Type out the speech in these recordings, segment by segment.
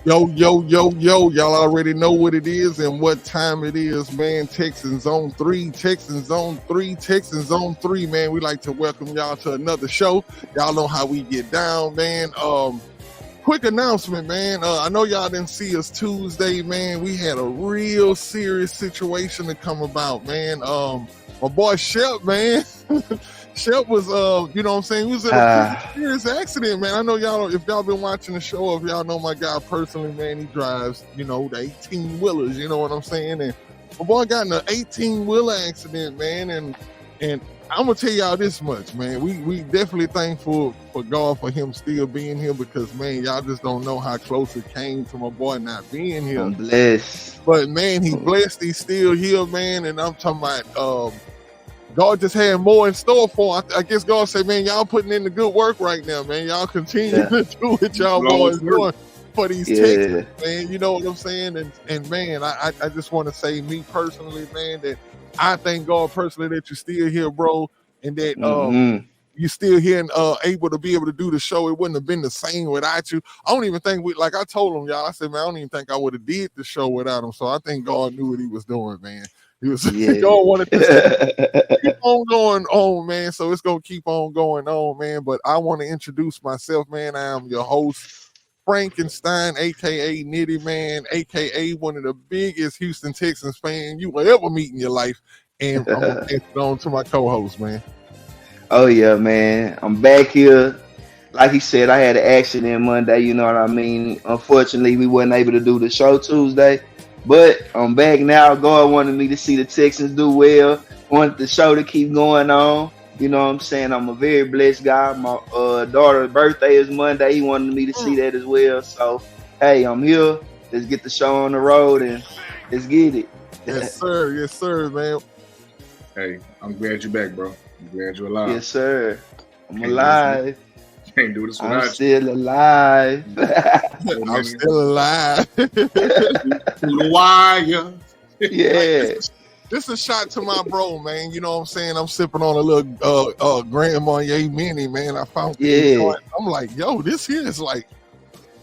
Yo. Y'all already know what it is and what time it is, man. Texans on 3, Texans on 3, Texans on 3, man. We like to welcome y'all to another show. Y'all know how we get down, man. Quick announcement, man. I know y'all didn't see us Tuesday, man. We had a real serious situation to come about, man. My boy Shep, man. Shep was, you know what I'm saying? He was in a pretty serious accident, man. I know y'all, if y'all been watching the show, if y'all know my guy personally, man, he drives, the 18-wheelers, you know what I'm saying? And my boy got in an 18-wheeler accident, man. And I'm going to tell y'all this much, man. We definitely thankful for God for him still being here because, man, y'all just don't know how close it came to my boy not being here. I'm blessed. But, man, he blessed. He's still here, man. And I'm talking about God just had more in store for him. I guess God said, man, y'all putting in the good work right now, man. Y'all continue to do what y'all boys doing for these Texans, man. You know what I'm saying? And man, I just want to say, me personally, man, that I thank God personally that you're still here, bro, and that you're still here and able to do the show. It wouldn't have been the same without you. I don't even think like I told him, y'all, I said, man, I don't even think I would have did the show without him. So I think God knew what he was doing, man. He was God wanted this to keep on going on, man. So it's gonna keep on going on, man. But I want to introduce myself, man. I am your host, Frankenstein, aka Nitty Man, aka one of the biggest Houston Texans fans you will ever meet in your life. And I'm gonna pass it on to my co-host, man. Oh yeah, man. I'm back here. Like he said, I had an accident Monday, you know what I mean? Unfortunately, we weren't able to do the show Tuesday. But I'm back now. God wanted me to see the Texans do well. Wanted the show to keep going on. You know what I'm saying? I'm a very blessed guy. My daughter's birthday is Monday. He wanted me to see that as well. So, hey, I'm here. Let's get the show on the road and let's get it. Yes, sir. Yes, sir, man. Hey, I'm glad you're back, bro. I'm glad you're alive. Yes, sir. I'm alive. Can't do this without I'm still alive. I'm still alive. Why? Yeah. This is a shot to my bro, man. You know what I'm saying? I'm sipping on a little Grand Marnier Mini, man. I found it. I'm like, yo, this here is like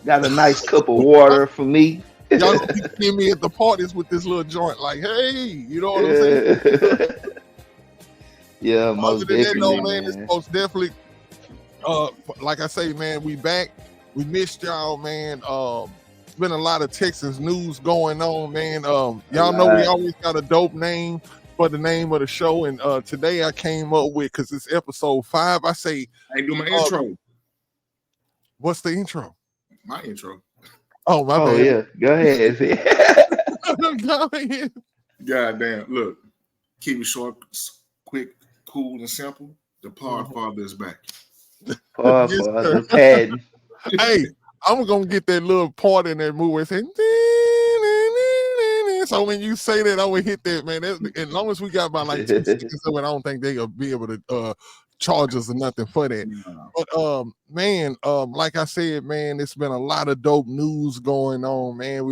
got a nice cup of water for me. Y'all gonna be seeing me at the parties with this little joint, like, hey, you know what I'm saying? Yeah, most definitely, that, man. It's most definitely. Like I say, man, we back. We missed y'all, man. It's been a lot of Texas news going on, man. Y'all know we always got a dope name for the name of the show, and today I came up with, because it's episode 5. I say, I do my intro. What's the intro? My intro. Oh, my bad. Oh yeah, go ahead. Go ahead. Goddamn! Look, keep it short, quick, cool, and simple. The Pod Father is back. Hey, I'm gonna get that little part in that movie saying, so when you say that, I will hit that, man. As long as we got about like 2 seconds of it, I don't think they'll be able to charge us or nothing for that. But man, like I said, man, it's been a lot of dope news going on, man.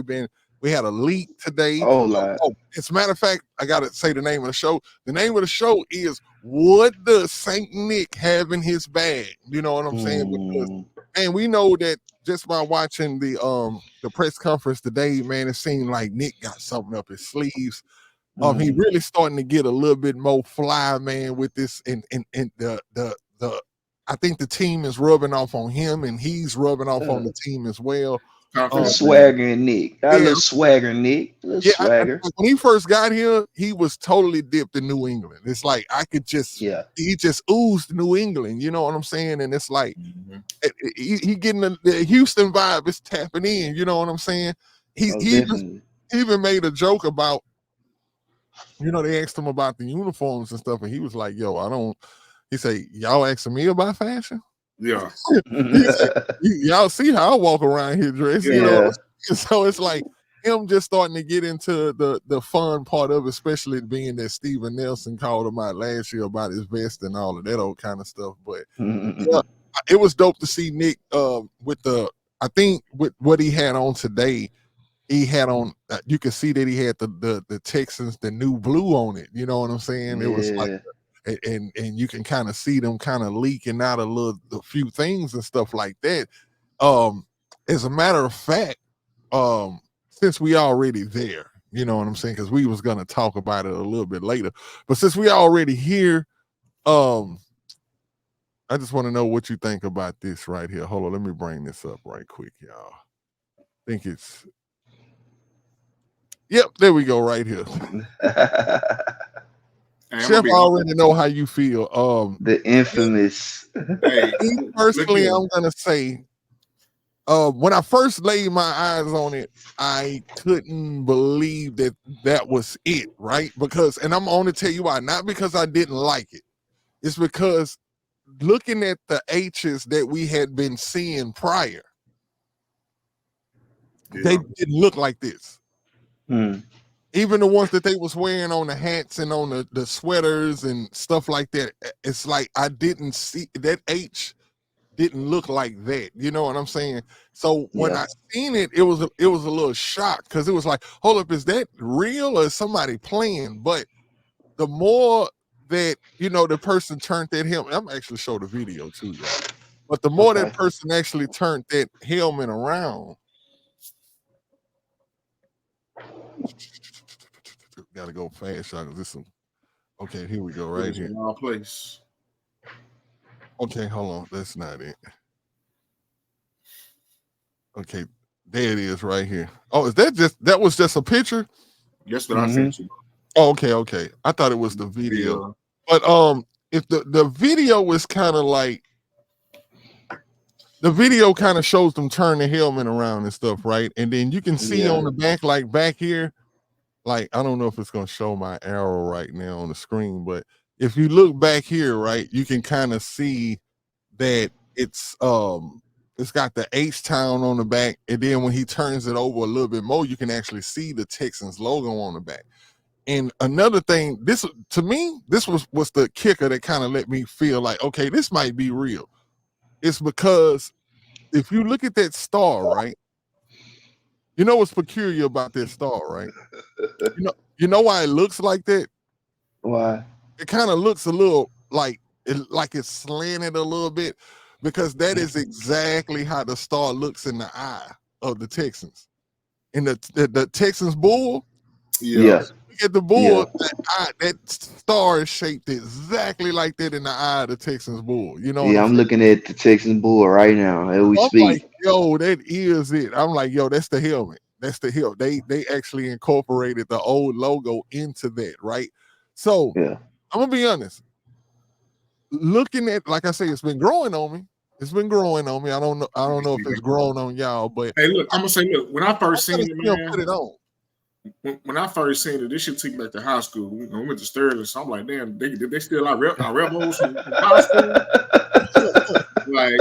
We had a leak today. As a matter of fact, I gotta say the name of the show. The name of the show is "What Does Saint Nick Have in His Bag?" You know what I'm saying? Because, and we know that just by watching the press conference today, man, it seemed like Nick got something up his sleeves. He really starting to get a little bit more fly, man, with this, and the I think the team is rubbing off on him, and he's rubbing off on the team as well. Swagger Nick. A little swagger Nick. Swagger. When he first got here, he was totally dipped in New England. It's like I could just he just oozed New England, you know what I'm saying? And it's like he getting the Houston vibe is tapping in, you know what I'm saying? He even made a joke about, they asked him about the uniforms and stuff, and he was like, yo, he said, y'all asking me about fashion? Yeah. Y'all see how I walk around here dressed, you know? So it's like him just starting to get into the fun part of it, especially being that Steven Nelson called him out last year about his vest and all of that old kind of stuff. But it was dope to see Nick with what he had on today. He had on, you could see that he had the Texans, the new blue on it. You know what I'm saying? It was like, and you can kind of see them kind of leaking out a few things and stuff like that. As a matter of fact, since we already there, you know what I'm saying? Because we was gonna talk about it a little bit later, but since we already here, I just want to know what you think about this right here. Hold on, let me bring this up right quick, y'all. I think it's yep, there we go, right here. Chef, I already know how you feel. The infamous. Hey, me personally, I'm gonna say, when I first laid my eyes on it, I couldn't believe that that was it, right? Because, and I'm going to tell you why. Not because I didn't like it. It's because looking at the H's that we had been seeing prior, they didn't look like this. Even the ones that they was wearing on the hats and on the sweaters and stuff like that, it's like I didn't see that H didn't look like that. You know what I'm saying? So when I seen it, it was a little shocked because it was like, hold up, is that real or is somebody playing? But the more that, you know, the person turned that helmet, I'm actually show the video too, y'all. But the more that person actually turned that helmet around, gotta go fast, y'all. This some okay, here we go, right here. Place. Okay, hold on. That's not it. Okay, there it is right here. Oh, is that was just a picture? That's what I sent you. Oh, okay. I thought it was the video. But if the video was kind of like the video kind of shows them turn the helmet around and stuff, right? And then you can see on the back, like back here, like I don't know if it's gonna show my arrow right now on the screen, but if you look back here, right, you can kind of see that it's got the H-Town on the back, and then when he turns it over a little bit more, you can actually see the Texans logo on the back. And another thing, this to me, this was the kicker that kind of let me feel like, okay, this might be real. It's because if you look at that star, right, you know what's peculiar about that star, right? You know why it looks like that? Why? It kind of looks a little like it's slanted a little bit, because that is exactly how the star looks in the eye of the Texans. In the Texans bull, Yeah. Look at the bull, that star is shaped exactly like that in the eye of the Texans bull. You know what I'm saying? Looking at the Texans bull right now as we speak. Like, yo, that is it. I'm like, yo, that's the helmet. That's the helmet. They actually incorporated the old logo into that, right? So I'm gonna be honest. Looking at, like I say, it's been growing on me. It's been growing on me. I don't know if it's grown on y'all, but hey, look, I'm gonna say, look, when I first seen it, man, put it on. When I first seen it, this shit took me back to high school. We went to Sterling, so I'm like, damn, they still our rebels from high school. Like,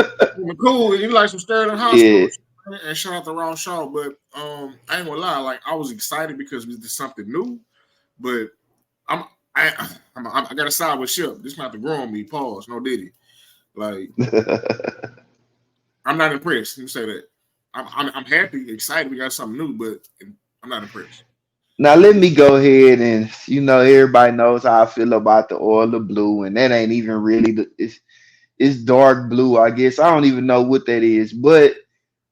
cool, you like some Sterling High School. And shout out to Ron Shaw, but I ain't gonna lie, like I was excited because we did something new, but I gotta side with Shep. This might have to grow on me. Pause. No Diddy. Like, I'm not impressed. Let me say that. I'm happy, excited. We got something new, but I'm not impressed. Now let me go ahead and everybody knows how I feel about the oil of blue, and that ain't even really it's dark blue, I guess. I don't even know what that is, but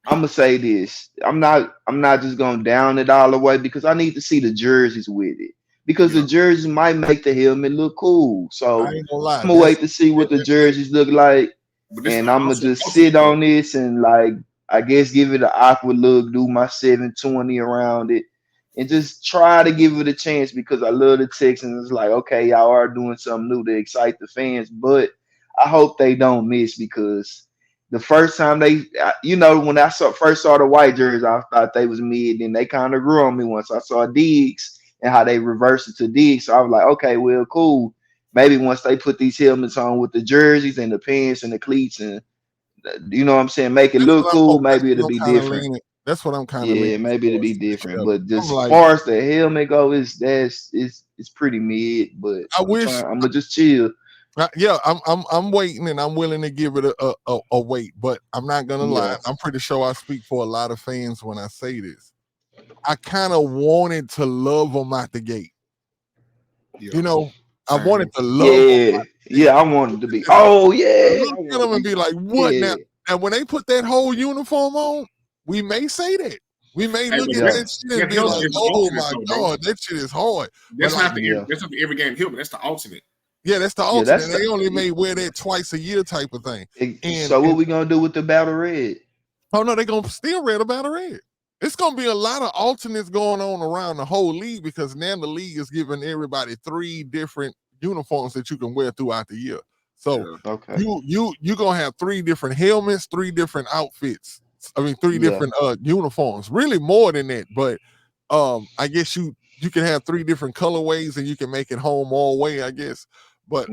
I'm gonna say this. I'm not just gonna down it all the way because I need to see the jerseys with it. Because the jerseys might make the helmet look cool. So I ain't gonna lie. I'm gonna wait to see what the jerseys look like. And I'm gonna just sit on this and, like, I guess give it an awkward look, do my 720 around it, and just try to give it a chance because I love the Texans. It's like, okay, y'all are doing something new to excite the fans, but I hope they don't miss because the first time when I first saw the white jerseys, I thought they was mid, and they kind of grew on me once I saw Diggs and how they reversed it to Diggs. So I was like, okay, well, cool. Maybe once they put these helmets on with the jerseys and the pants and the cleats and, you know what I'm saying, make it look cool, maybe it'll be different. That's what I'm kind of leaning. Maybe it'll be different. But just as far as the helmet go, it's pretty mid. But I'm gonna just chill. I'm waiting, and I'm willing to give it a wait. But I'm not gonna lie. I'm pretty sure I speak for a lot of fans when I say this. I kind of wanted to love them out the gate. You know, I wanted to love them. I wanted to be. Oh yeah, look at them and be like, what now? And when they put that whole uniform on, we may say that. We may Hey, look but at that shit and that be helmet like, is the "Oh alternate, my though, bro. god, that shit is hard." That's But not like, that's not the every game helmet. That's the alternate. yeah, that's the Yeah, alternate. They only may wear that twice a year type of thing. So what we gonna do with the battle red? Oh no, they're gonna still red about a red. It's gonna be a lot of alternates going on around the whole league because now the league is giving everybody 3 different uniforms that you can wear throughout the year. So Okay. you gonna have 3 different helmets, 3 different outfits. I mean, 3 different uniforms. Really more than that, but I guess you can have 3 different colorways and you can make it home all way, I guess. But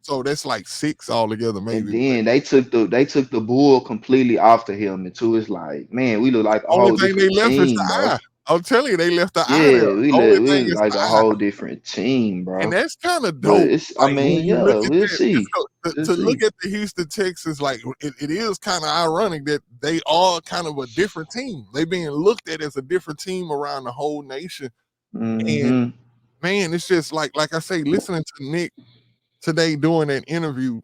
so that's like 6 altogether, maybe. And then they took the bull completely off the helmet too. It's like, man, we look like a Only whole thing they different left is team, the bro. eye. I'm telling you, they left the eye there. Yeah, Only we thing look is like the a eye. whole different team, bro. And that's kind of But dope. it's, Like when you look at we'll that, see. to look at the Houston Texans, like it is kind of ironic that they are kind of a different team. They being looked at as a different team around the whole nation. And man, it's just like I say, listening to Nick today doing an interview,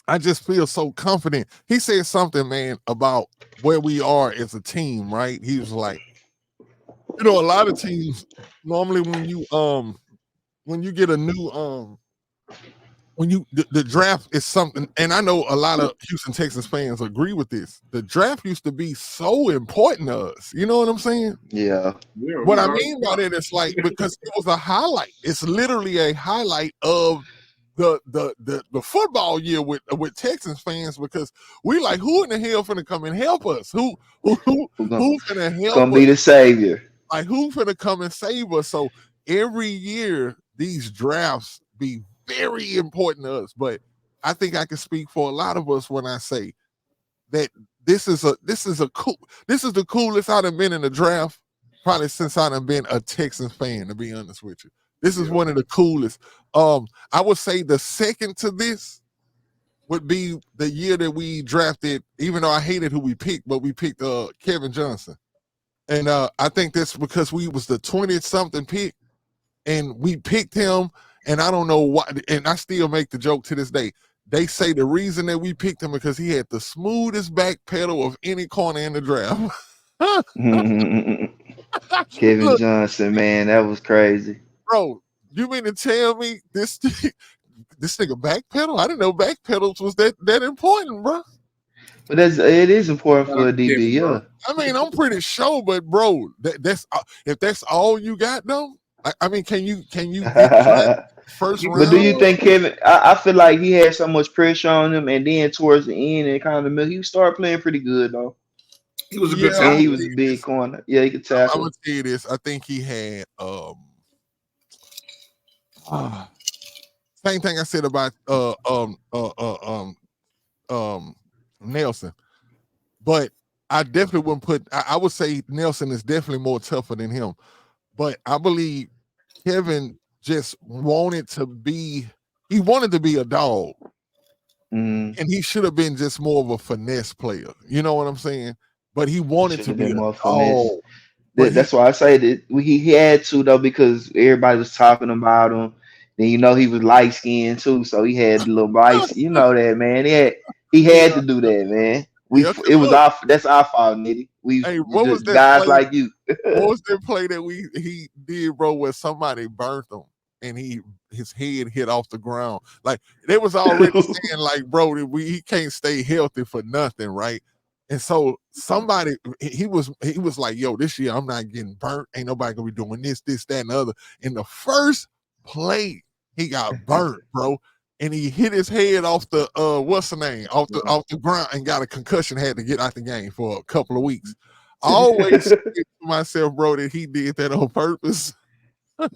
I just feel so confident. He said something, man, about where we are as a team, right? He was like, a lot of teams normally when you get a new when you the draft is something, and I know a lot of Houston Texans fans agree with this. The draft used to be so important to us. You know what I'm saying? Yeah. What I mean by that is like because it was a highlight. It's literally a highlight of the football year with Texans fans because we like who in the hell finna come and help us? Who finna help gonna us? be the savior? Like who finna come and save us? So every year these drafts be very important to us. But I think I can speak for a lot of us when I say that this is the coolest I've been in the draft probably since I've been a Texans fan, to be honest with you. This is one of the coolest. I would say the second to this would be the year that we drafted, even though I hated who we picked, but we picked Kevin Johnson. And I think that's because we was the 20-something pick, and we picked him, and I don't know why, and I still make the joke to this day. They say the reason that we picked him because he had the smoothest back pedal of any corner in the draft. Kevin Johnson, man, that was crazy. Bro, you mean to tell me this nigga back pedal? I didn't know back pedals was that important, bro. But it is important for a DB, yeah. I mean, I'm pretty sure, but bro, that's if that's all you got, though. I mean, can you get first round? But do you think Kevin? I feel like he had so much pressure on him, and then towards the end and kind of the middle, he started playing pretty good though. He was a good and tackle. he was a big corner. Yeah, he could tackle. I'm gonna tell you this. I think he had same thing I said about Nelson, but I definitely wouldn't put. I would say Nelson is definitely more tougher than him, but I believe Kevin just wanted to be. He wanted to be a dog, and he should have been just more of a finesse player. You know what I'm saying? But he wanted to be more finesse. That's why I say that he had to though, because everybody was talking about him. Then he was light skinned too, so he had a little light. You know that, man. He had to do that, man. That's our fault, Nitty. What was that guys play, like you. What was that play that he did, bro, where somebody burnt him and his head hit off the ground? Like they was already saying, like, bro, he can't stay healthy for nothing, right? And so somebody he was like, yo, this year I'm not getting burnt. Ain't nobody gonna be doing this, that, and the other. In the first play, he got burnt, bro. And he hit his head off the what's the name? Off the ground and got a concussion, had to get out the game for a couple of weeks. I always say to myself, bro, that he did that on purpose. I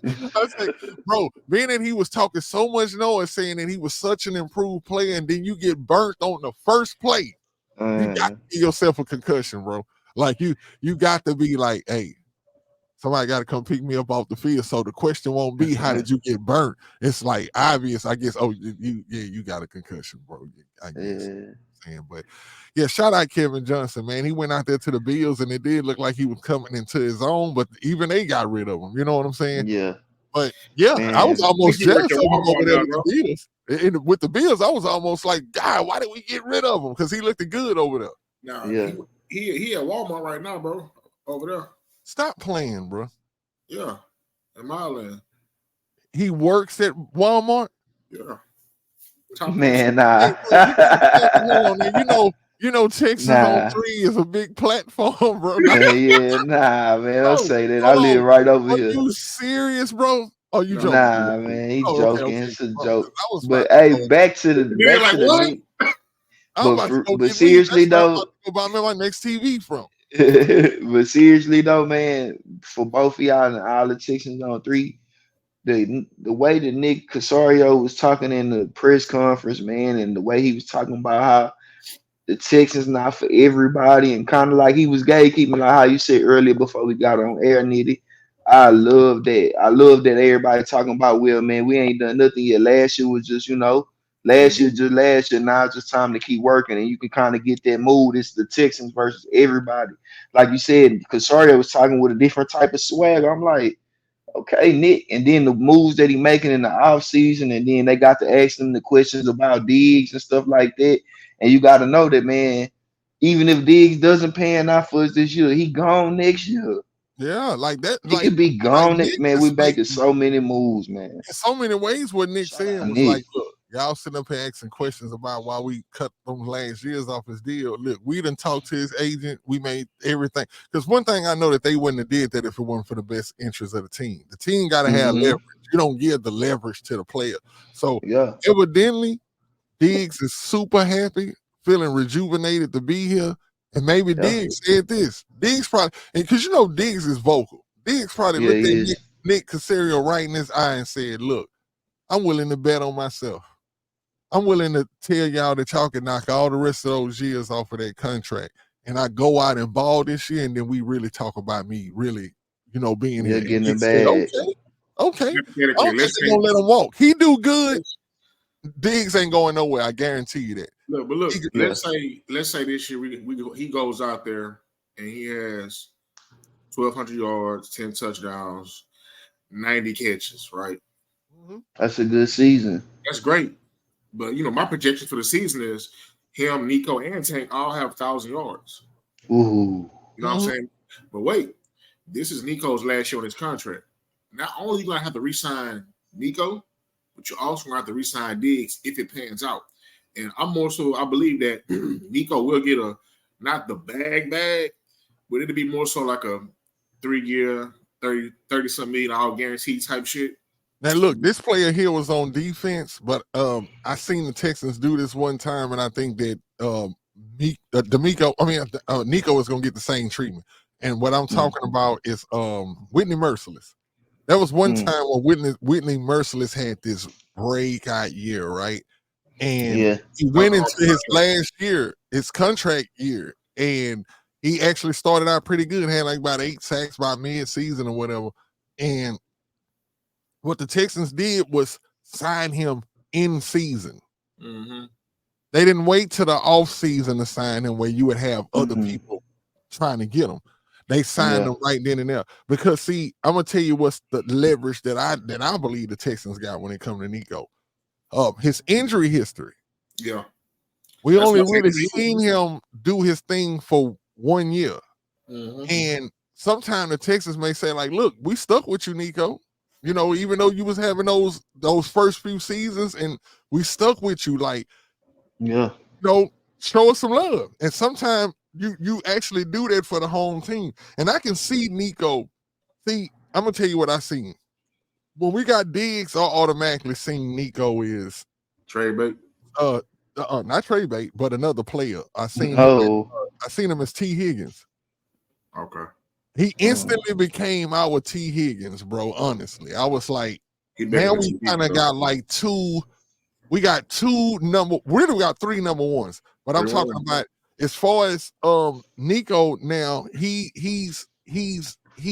say, bro, being that he was talking so much noise saying that he was such an improved player, and then you get burnt on the first play. You got to give yourself a concussion, bro. Like you got to be like, hey, somebody got to come pick me up off the field. So the question won't be how did you get burnt? It's like obvious, I guess. Oh, you got a concussion, bro. I guess. But yeah, shout out Kevin Johnson, man. He went out there to the Bills, and it did look like he was coming into his own. But even they got rid of him. You know what I'm saying? Yeah. But yeah, man, I was almost jealous of him over there with the Bills. And with the Bills, I was almost like, God, why did we get rid of him? Because he looked good over there. No, He at Walmart right now, bro. Over there. Stop playing, bro. Yeah, in Milan. He works at Walmart. Yeah. Top Man, Hey, nah. bro, you gotta tell me. Hold on, man. Texas on Nah. 3 is a big platform, bro. Yeah, nah, man. Don't Bro, say that. I hold live on. right over Are here. you serious, bro? Are you No. joking? Nah, man. He's Oh, okay, joking. okay. It's a Bro, 'cause joke. I was But about to hey, go. They're back like, to the what? Nick. I'm about to go But get me. seriously That's where I'm about though, to go buy me my next TV from. but seriously though, man, for both of y'all and all the Texans on 3, the way that Nick Casario was talking in the press conference, man, and the way he was talking about how the Texans not for everybody, and kind of like he was gatekeeping, like how you said earlier before we got on air, Nitty. I love that. I love that everybody talking about, well, man, we ain't done nothing yet. Last year was just, last year Mhm. just last year. Now it's just time to keep working, and you can kind of get that mood. It's the Texans versus everybody. Like you said, Casario was talking with a different type of swag. I'm like, okay, Nick, and then the moves that he making in the off season, and then they got to ask him the questions about Diggs and stuff like that. And you got to know that, man, even if Diggs doesn't pan out for us this year, he gone next year. Yeah, like that. He could be Like gone. Nick Man, we is making making so many moves, man. in so many ways. What Nick Shout said out was Nick. like, look, y'all sitting up here asking questions about why we cut them last years off his deal. Look, we done talked to his agent. We made everything. Because one thing I know that they wouldn't have did that if it wasn't for the best interest of the team. The team got to have Hmm. leverage. You don't give the leverage to the player. So Yeah, evidently, Diggs is super happy, feeling rejuvenated to be here. And maybe yeah, Diggs said this. Diggs probably, and because Diggs is vocal. Diggs probably yeah. looked at He is. Nick Casario right in his eye and said, look, I'm willing to bet on myself. I'm willing to tell y'all that y'all can knock all the rest of those years off of that contract. And I go out and ball this year, and then we really talk about me really, being Yeah, here. And getting the Nick said, bag. okay. I Hypothetically, don't think let's they're say gonna let him walk. He do good. Diggs ain't going nowhere. I guarantee you that. look, Yeah. let's say this year he goes out there and he has 1,200 yards, 10 touchdowns, 90 catches, right? Mhm. That's a good season. That's great. But my projection for the season is him, Nico, and Tank all have 1,000 yards. Ooh. You know what I'm saying? But wait, this is Nico's last year on his contract. Not only are you gonna have to re-sign Nico, but you're also gonna have to re-sign Diggs if it pans out. And I believe that Nico will get not the bag, but it'll be more so like a 3-year, 30 something million all guarantee type shit. Now look, this player here was on defense, but I seen the Texans do this one time, and I think that Nico is gonna get the same treatment. And what I'm Mm, talking about is Whitney Merciless. There was one mm. time where Whitney Merciless had this breakout year, right? And Yeah. he went into his last year, his contract year, and he actually started out pretty good, had like about 8 sacks by mid-season or whatever. And what the Texans did was sign him in season. Mm-hmm. They didn't wait till the off season to sign him where you would have other Hmm. people trying to get him. They signed Yeah. him right then and there. Because see, I'm gonna tell you what's the leverage that I believe the Texans got when it comes to Nico. His injury history. Yeah. We That's only what really seen him do his thing for 1 year. mm-hmm. And sometimes the Texans may say, like, look, we stuck with you, Nico. Even though you was having those first few seasons and we stuck with you, like, Yeah. show us some love. And sometimes you actually do that for the home team. And I can see Nico. See, I'm gonna tell you what I seen. When we got Diggs, I automatically seen Nico is Trade bait. not Trey Bait, but another player. Oh. I seen him as T. Higgins. Okay. He instantly became our T. Higgins, bro. Honestly, I was like, He better now than we TV, kind of though. got like two. We got we got 3 number ones. But I'm talking about as far as Nico now, he's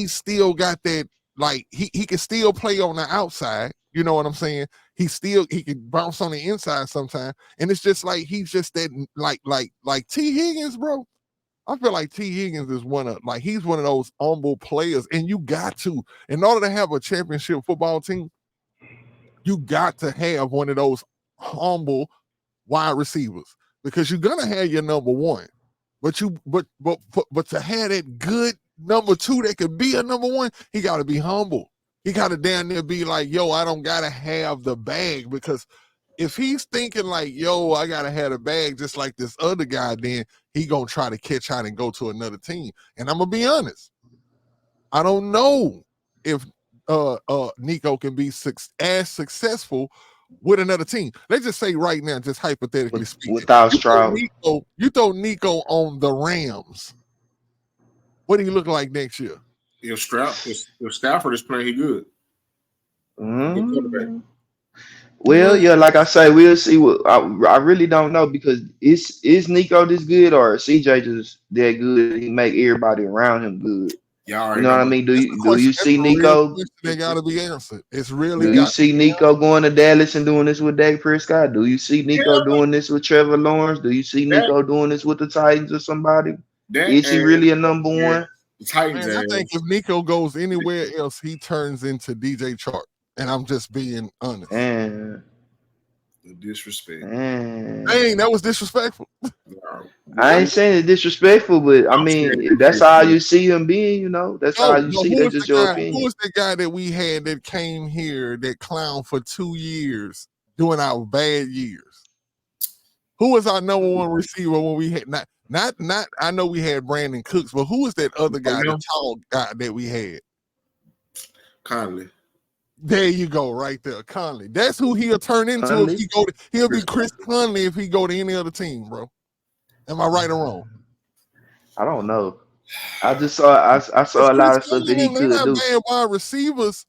still got that, like he can still play on the outside. You know what I'm saying? He can bounce on the inside sometimes. And it's just like he's just that like T. Higgins, bro. I feel like T. Higgins is he's one of those humble players, and you got to, in order to have a championship football team, you got to have one of those humble wide receivers because you're gonna have your number one. But to have that good number 2 that could be a number 1, he got to be humble. He got to down there be like, yo, I don't gotta have the bag, because if he's thinking like, yo, I gotta have the bag just like this other guy, then he gonna try to catch out and go to another team. And I'm gonna be honest, I don't know if Nico can be as successful with another team. Let's just say right now, just hypothetically speaking, without Stroud, you throw Nico on the Rams. What do you look like next year? If Stafford is playing, he good. Well, yeah, like I say, we'll see. What I really don't know, because is Nico this good, or is CJ just that good? He make everybody around him good. Y'all You know what I mean? Do you see Nico? They got to be answered. It's really. Do you see Nico going to Dallas and doing this with Dak Prescott? Do you see Nico doing this with Trevor Lawrence? Do you see Nico doing this with the Titans or somebody? Is he really a number 1? Titans. Man, I think if Nico goes anywhere else, he turns into DJ Chark. And I'm just being honest. And the disrespect. Dang, that was disrespectful. I ain't saying it's disrespectful, but I mean, that's how you see him being, you know. That's how you see. That's just your opinion. Who was the guy that we had that came here that clowned for 2 years during our bad years? Who was our number 1 receiver when we had not? I know we had Brandon Cooks, but who was that other guy, the tall guy that we had? Conley. There you go, right there, Conley. That's who he'll turn into Conley? If he go. He'll be Chris Conley if he go to any other team, bro. Am I right or wrong? I don't know. I just saw. I saw a lot of stuff that he could do. Bad wide receivers.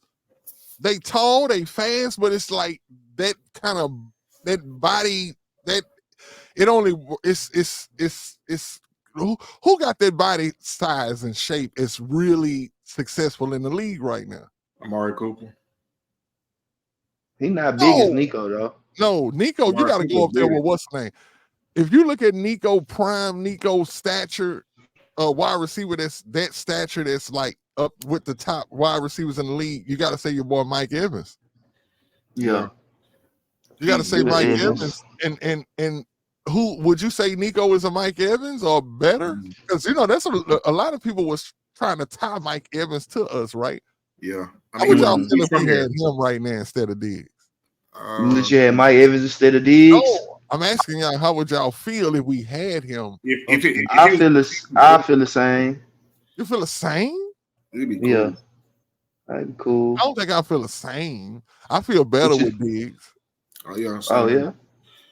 They tall, they fast, but it's like that kind of that body that it only it's who got that body size and shape is really successful in the league right now. Amari Cooper. He's not big as Nico though. No, Nico, you got to go up there with what's his name. If you look at Nico stature, wide receiver that's that stature that's like up with the top wide receivers in the league, you got to say your boy Mike Evans. Yeah. You got to say Mike Evans. And who would you say Nico is a Mike Evans or better? Because you know that's a lot of people was trying to tie Mike Evans to us, right? Yeah. How would y'all feel if we had him right now instead of Diggs? Would you have Mike Evans instead of Diggs? No, I'm asking y'all, how would y'all feel if we had him? I feel the same. You feel the same? It'd be cool. Yeah. That'd be cool. I don't think I feel the same. I feel better with Diggs. Oh yeah. Oh yeah.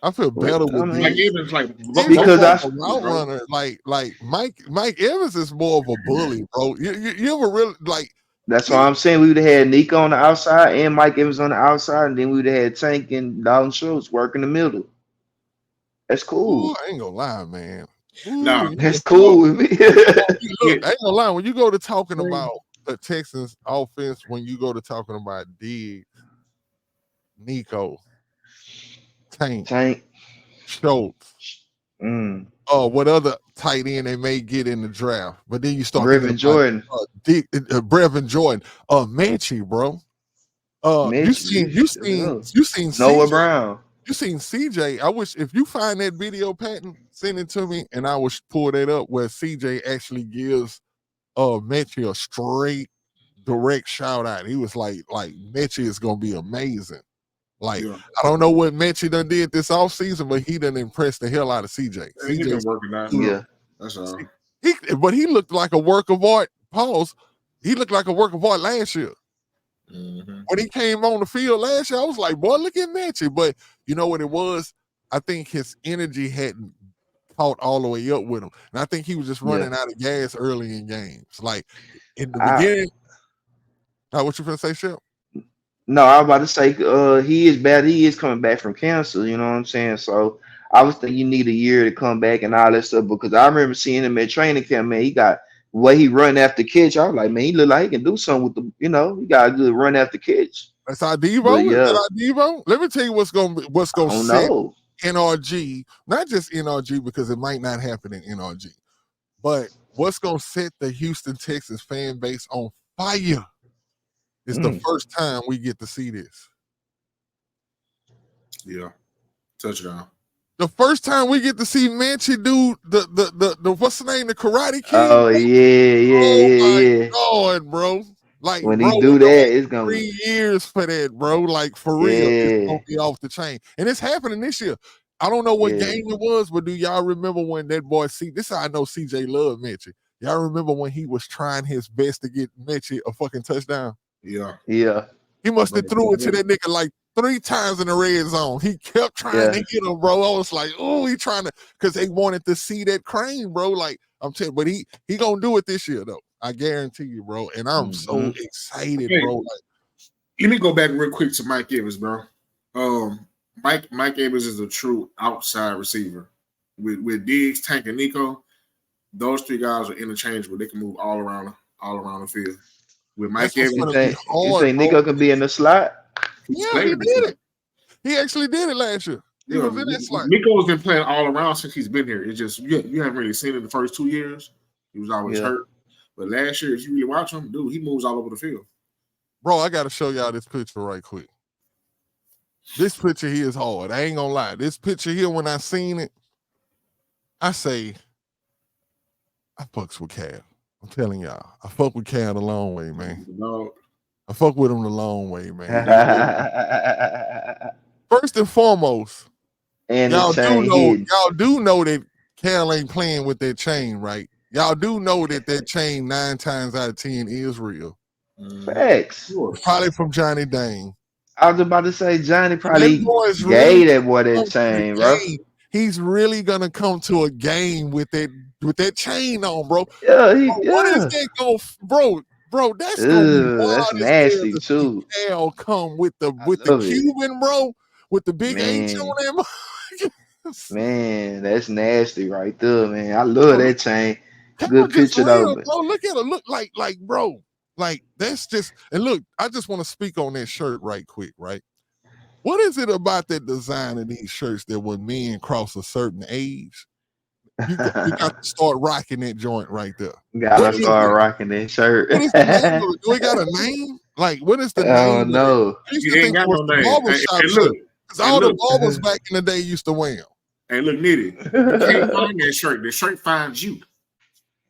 I feel better with Mike Evans, like because I route runner, like Mike Evans is more of a bully, bro. You ever really like? That's why I'm saying we would have had Nico on the outside and Mike Evans on the outside, and then we would have had Tank and Dalton Schultz work in the middle. That's cool. Ooh, I ain't gonna lie, man. No, that's cool with me. Look, I ain't gonna lie. When you go to talking about the Texans offense, when you go to talking about Diggs, Nico, Tank, Schultz, what other tight end they may get in the draft, but then you start Brevin Jordan, Brevin Jordan, Manchi, bro. You seen Noah CJ. Brown. You seen CJ. I wish if you find that video, Patton, send it to me, and I will pull that up where CJ actually gives Mechie a straight, direct shout out. He was like Mechie is gonna be amazing. Like I don't know what Mechie done did this offseason, but he done impressed the hell out of CJ. He's been working out. Yeah, that's all. But he looked like a work of art. Pause. He looked like a work of art last year. Mm-hmm. When he came on the field last year, I was like, boy, look at Mechie. But you know what it was? I think his energy hadn't caught all the way up with him. And I think he was just running out of gas early in games. Like in the beginning. What you gonna say, Shep? No, I was about to say he is bad. He is coming back from cancer, you know what I'm saying? So I was thinking you need a year to come back and all that stuff, because I remember seeing him at training camp, man. He got way he run after catch. I was like, man, he look like he can do something with the, he got a good run after catch. That's our Devo. Yeah. Is that our Devo? Let me tell you what's gonna set NRG, not just NRG because it might not happen in NRG, but what's gonna set the Houston Texans fan base on fire is the first time we get to see this. Yeah, touchdown. the first time we get to see Manchi do the what's the name, the Karate Kid. Oh yeah. God, bro. Like, When bro, he we do gonna that, wait it's gonna 3 years for that, bro. Like, for real, it's gonna be off the chain, and it's happening this year. I don't know what game it was, but do y'all remember when that boy this is how I know CJ loved Mechie. Y'all remember when he was trying his best to get Mechie a fucking touchdown? Yeah. He must have threw it to that nigga like 3 times in the red zone. He kept trying to hit him, bro. I was like, oh, he trying to, because they wanted to see that crane, bro. Like, I'm telling you, but he gonna do it this year, though. I guarantee you, bro. And I'm so excited, bro. Like, let me go back real quick to Mike Evans, bro. Mike Evans is a true outside receiver. With Diggs, Tank, and Nico, those 3 guys are interchangeable. They can move all around the field. With Mike Evans, you think Nico can be in the slot? Yeah, he did it. He actually did it last year. He was in that slot. Nico's been playing all around since he's been here. It's just you haven't really seen it the first 2 years. He was always hurt. But last year, if you really watch him, dude, he moves all over the field. Bro, I got to show y'all this picture right quick. This picture here is hard. I ain't gonna lie. This picture here, when I seen it, I say, I fucks with Cal. I'm telling y'all, I fuck with Cal the long way, man. I fuck with him the long way, man. First and foremost, and y'all do know that Cal ain't playing with that chain, right? Y'all do know that chain 9 times out of 10 is real. Facts. Probably from Johnny Dane. I was about to say Johnny probably gave that boy that chain, bro. He's really gonna come to a game with that chain on, bro. Yeah, What is that going, bro? Bro, that's gonna be wild. That's nasty too. Cal come with the Cuban, bro, with the big H on him. Man, that's nasty right there, man. I love that chain. Good picture though, bro. Look at it. Look like, bro. Like, that's just, and look, I just want to speak on that shirt right quick, right? What is it about that design of these shirts that when men cross a certain age, you got to start rocking that joint right there? Gotta start rocking that shirt. What is the name of it? Do it got a name? Like, what is the name? No. I used to think it was the barbershop shirt. Because all the barbers back in the day used to wear them. Hey, look, Nitty. You can't find that shirt. The shirt finds you.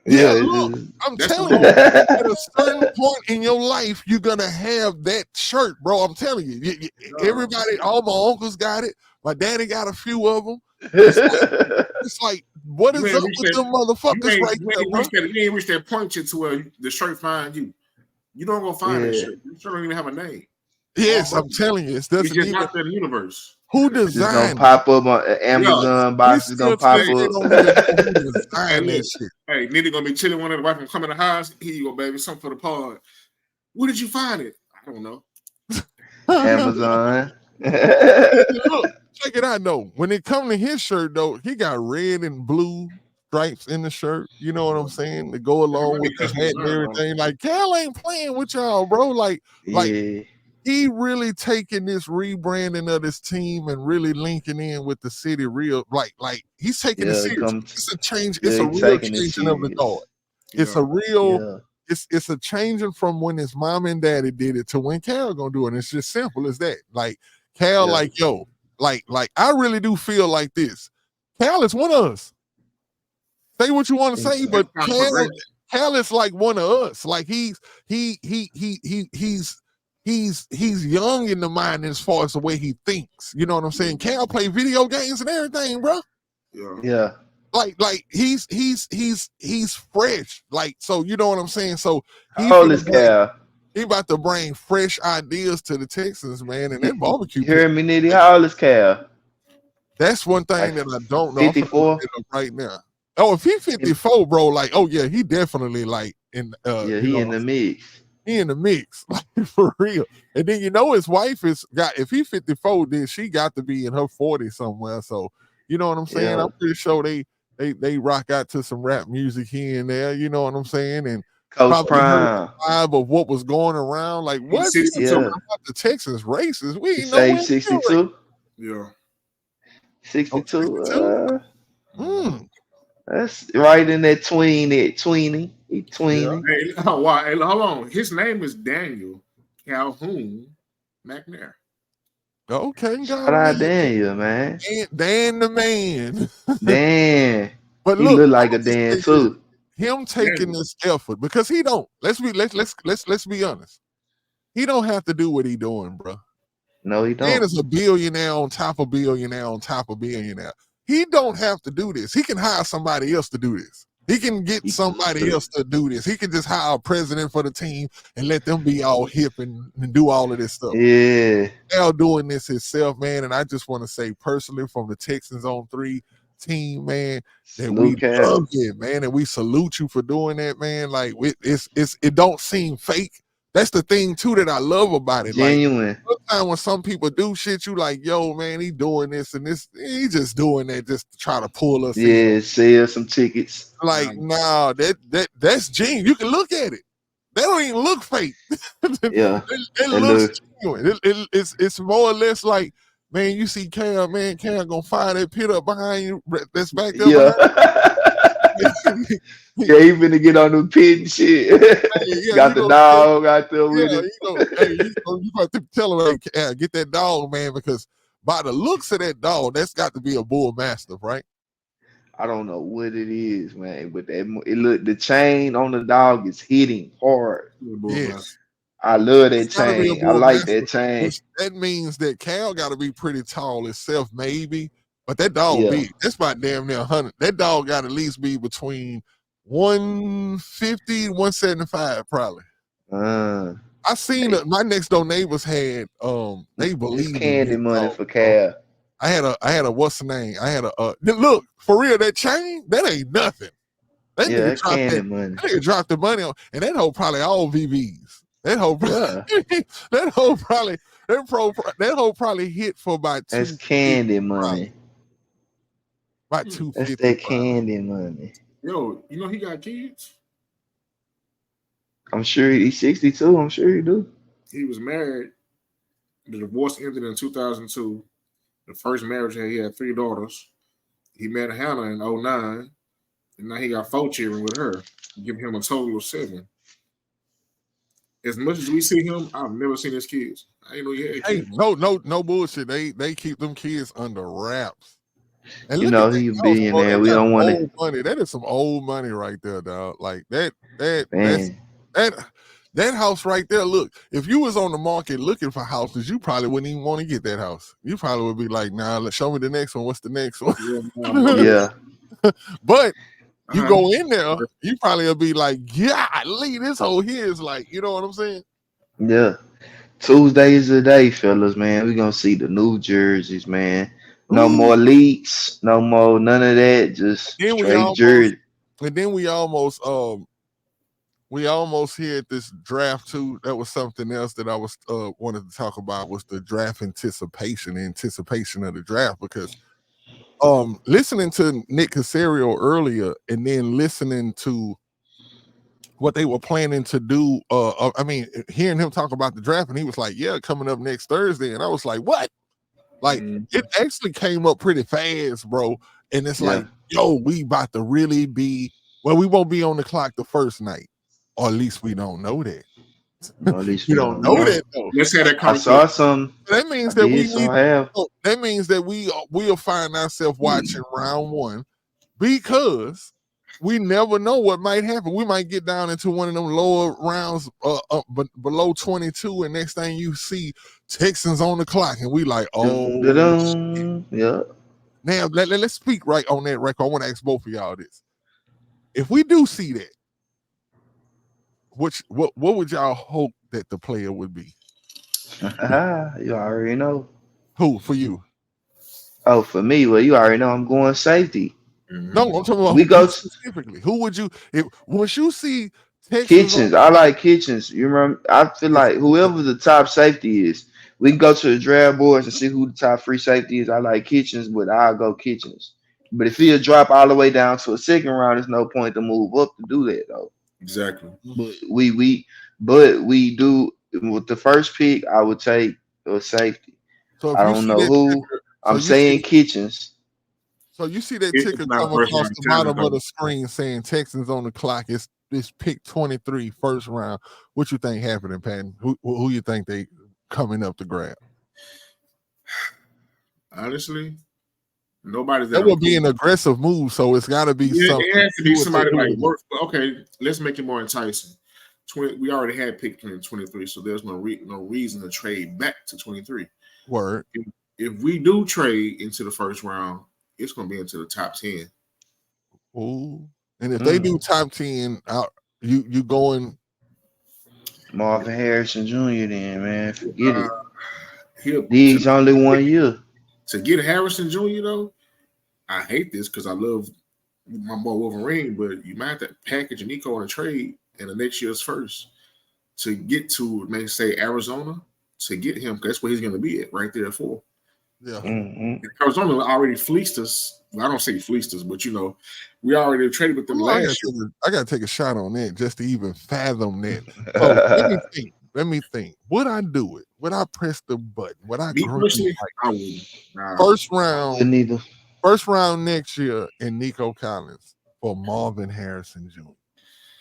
Yeah, look, I'm telling you, at a certain point in your life, you're gonna have that shirt, bro. I'm telling you, everybody, all my uncles got it. My daddy got a few of them. It's like what is up with them motherfuckers right there, bro? You ain't reached that point yet to where the shirt finds you. You don't go find that shirt. The shirt don't even have a name. Yes, I'm telling you, it's just out there in the universe. Who designed? It's gonna pop up on Amazon box. It's gonna pop up. Hey, Nitty gonna be chilling one of the wife and come in the house. Here you go, baby. Something for the pod. Where did you find it? I don't know. Amazon. Look, check it out, though. When it come to his shirt, though, he got red and blue stripes in the shirt. You know what I'm saying? To go along with the hat and everything. Like, Cal ain't playing with y'all, bro. Like. He really taking this rebranding of this team and really linking in with the city real, like he's taking it serious. It's a change. It's a real changing of the thought. It's a real. It's a changing from when his mom and daddy did it to when Cal gonna do it. And it's just simple as that. Like Cal, like yo, like I really do feel like this. Cal is one of us. Say what you want to say, but Cal is like one of us. Like he's young in the mind as far as the way he thinks. You know what I'm saying? Cal play video games and everything, bro. Yeah. Like he's fresh. Like, so you know what I'm saying? So how old is Cal? He about to bring fresh ideas to the Texans, man. And that barbecue. You hear me, Nitty? How old is Cal? That's one thing that I don't know. 54 right now. Oh, if he 54, bro, like, oh yeah, he definitely like in he in the mix. He in the mix, like for real. And then his wife if he 54, then she got to be in her 40s somewhere. So you know what I'm saying? I'm pretty sure they rock out to some rap music here and there, you know what I'm saying? And Coach Prime vibe of what was going around. Like what about the Texans races? We ain't know 62. Yeah. 62. That's right in that tweeny. He tweeny. Hey, hold on. His name is Daniel Calhoun McNair. Okay, Shout go out ahead. Daniel, man. Dan the man. Dan. But He look, look I'm like a gonna just Dan say this. too. Him taking this effort because he don't. Let's be honest. He don't have to do what he doing, bro. No, he Dan don't. is a billionaire on top of billionaire on top of billionaire. He don't have to do this. He can hire somebody else to do this. He can get somebody else to do this. He can just hire a president for the team and let them be all hip and do all of this stuff. Yeah. Now doing this himself, man. And I just want to say personally from the Texans on 3 team, man, that we love it, man, and we salute you for doing that, man. Like it don't seem fake. That's the thing too that I love about it. Genuine. Like sometimes when some people do shit, you like, yo, man, he doing this and this, he just doing that just to try to pull us in. Yeah, sell some tickets. Like, nah, that's genius. You can look at it. They don't even look fake. Yeah. it looks genuine. It's more or less like, man, you see Cam, man, Cam gonna fire that pit up behind you. That's back there behind you. Yeah, he finna get on the pit and shit. Yeah, got the dog out there with him. You got to tell him, hey, get that dog, man, because by the looks of that dog, that's got to be a bull mastiff, right? I don't know what it is, man, but the chain on the dog is hitting hard. Yes. I love that chain. I like that chain. That means that Cal got to be pretty tall itself, maybe. But that dog big. That's about damn near 100. That dog got to at least be between 150, 175, probably. I seen my next door neighbors had they believe candy money for Cal. I had a what's the name? I had a look for real, that chain, that ain't nothing. That nigga dropped candy money. That nigga dropped the money on, and that whole probably all VVs. That whole probably hit for about that's candy money. About 250. That's that candy money. Yo, you know he got kids? I'm sure he's 62. I'm sure he do. He was married. The divorce ended in 2002. The first marriage he had 3 daughters. He met Hannah in 2009. And now he got 4 children with her, giving him a total of 7. As much as we see him, I've never seen his kids. I didn't know he had kids. No bullshit. They keep them kids under wraps. And you know he's a billionaire. We don't want to. Money. That is some old money right there, dog. Like that house right there. Look, if you was on the market looking for houses, you probably wouldn't even want to get that house. You probably would be like, nah, let's show me the next one. What's the next one? Yeah. But you go in there, you probably will be like, golly, this whole here is like, you know what I'm saying? Yeah. Tuesday is the day, fellas, man. We're gonna see the new jerseys, man. No more leaks, no more none of that. Just straight jersey. And then we almost here at this draft too. That was something else that I was wanted to talk about was the draft anticipation of the draft, because listening to Nick Caserio earlier and then listening to what they were planning to do, I mean, hearing him talk about the draft, and he was like, yeah, coming up next Thursday. And I was like, what? Like, it actually came up pretty fast, bro. And it's like, yo, we about to really be, well, we won't be on the clock the first night. Or at least we don't know that. Well, at least we don't know that though. Let's have that I saw some. That means that that means that we'll find ourselves watching round 1, because we never know what might happen. We might get down into one of them lower rounds below 22, and next thing you see, Texans on the clock, and we like, oh, yeah. Now let's speak right on that record. I want to ask both of y'all this: if we do see that, what would y'all hope that the player would be? You already know. Who for you? Oh, for me, well, you already know I'm going safety. No, I'm talking about specifically. Who would you once you see Texans Kitchens? I like Kitchens. You remember? I feel like whoever the top safety is, we can go to the draft boards and see who the top free safety is. I like Kitchens, but I'll go Kitchens. But if he'll drop all the way down to a second round, there's no point to move up to do that though. Exactly. But we do with the first pick. I would take a safety. So I don't know who. I'm saying Kitchens. So you see that ticker come across the bottom of the screen saying Texans on the clock. It's pick 23, first round. What you think happening, Patton? Who you think they coming up to grab? Honestly, nobody's that That I'm would be cool. an aggressive move, so it's got to be Yeah, something it has to you be would say somebody like with it. work. Okay, let's make it more enticing. We already had picked in 23, so there's no reason to trade back to 23. Word. If we do trade into the first round, it's going to be into the top 10. Ooh. And if they do top 10, out you going Marvin Harrison Jr. Then, man, forget Uh, it. he'll, These only 1 year. to get Harrison Jr. though, I hate this because I love my boy Wolverine, but you might have to package Nico in a trade in the next year's first to get to, maybe say Arizona, to get him. That's where he's going to be at, right there at 4. yeah. Mm-hmm. Arizona already fleeced us. Well, I don't say fleeced us, but we already traded with them Ooh, last year. I gotta take a shot on that just to even fathom that. So let me think. Let me think. Would I do it? Would I press the button? Would I Me green personally, light? I wouldn't. Nah, First I round, wouldn't either. first round next year in Nico Collins for Marvin Harrison Jr.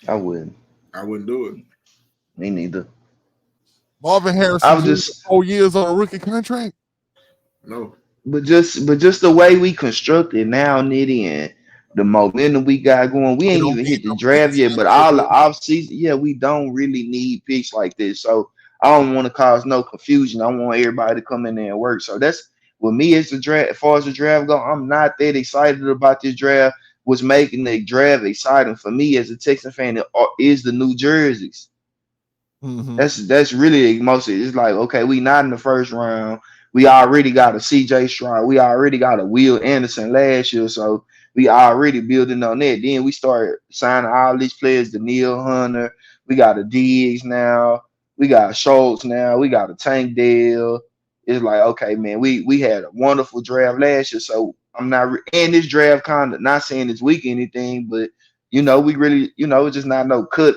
I wouldn't. I wouldn't do it. Me neither. Marvin I Harrison was Jr. just 4 years on a rookie contract. No. but just the way we constructed now, Nitty, and the momentum we got going, we You ain't don't even need hit the no draft picks yet. But out there, all the bro. off season, yeah, we don't really need picks like this. So I don't want to cause no confusion. I want everybody to come in there and work. So that's with me as the draft. As far as the draft go, I'm not that excited about this draft. What's making the draft exciting for me as a Texan fan is the New Jerseys. Mm-hmm. That's really mostly. It's like, okay, we not in the first round. We already got a CJ Stroud. We already got a Will Anderson last year, so we already building on that. Then we start signing all these players, the Neil Hunter. We got a Diggs now. We got Schultz now. We got a Tank Dell. It's like, okay, man, we had a wonderful draft last year, so I'm not in this draft kind of not saying it's weak or anything, but we really, it's just not no cut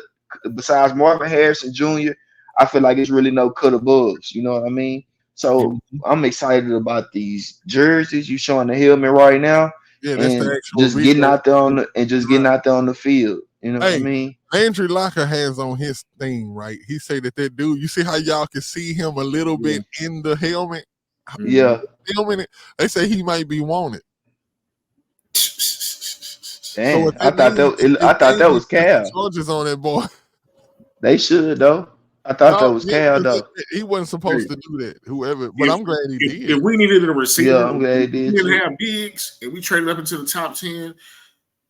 besides Marvin Harrison Jr. I feel like it's really no cut above. You know what I mean? So Mm-hmm. I'm excited about these jerseys you showing the helmet right now, Yeah, that's the and actual just getting video. out there on the field. You know what I Hey, mean? Landry Locker has on his thing, right? He say that dude, you see how y'all can see him a little Yeah. bit in the helmet? Mhm. Yeah. Filming it. They say he might be wanted. So what Damn. that means is I thought they that be was pressing Cal. charges on that boy. They should though. I thought No, that was yeah, Cal 'cause though. he wasn't supposed Hey, to do that. Whoever, but if, I'm glad he if did. we needed a receiver, Yeah, I'm glad they we did didn't too. have bigs, and we traded up into the top 10,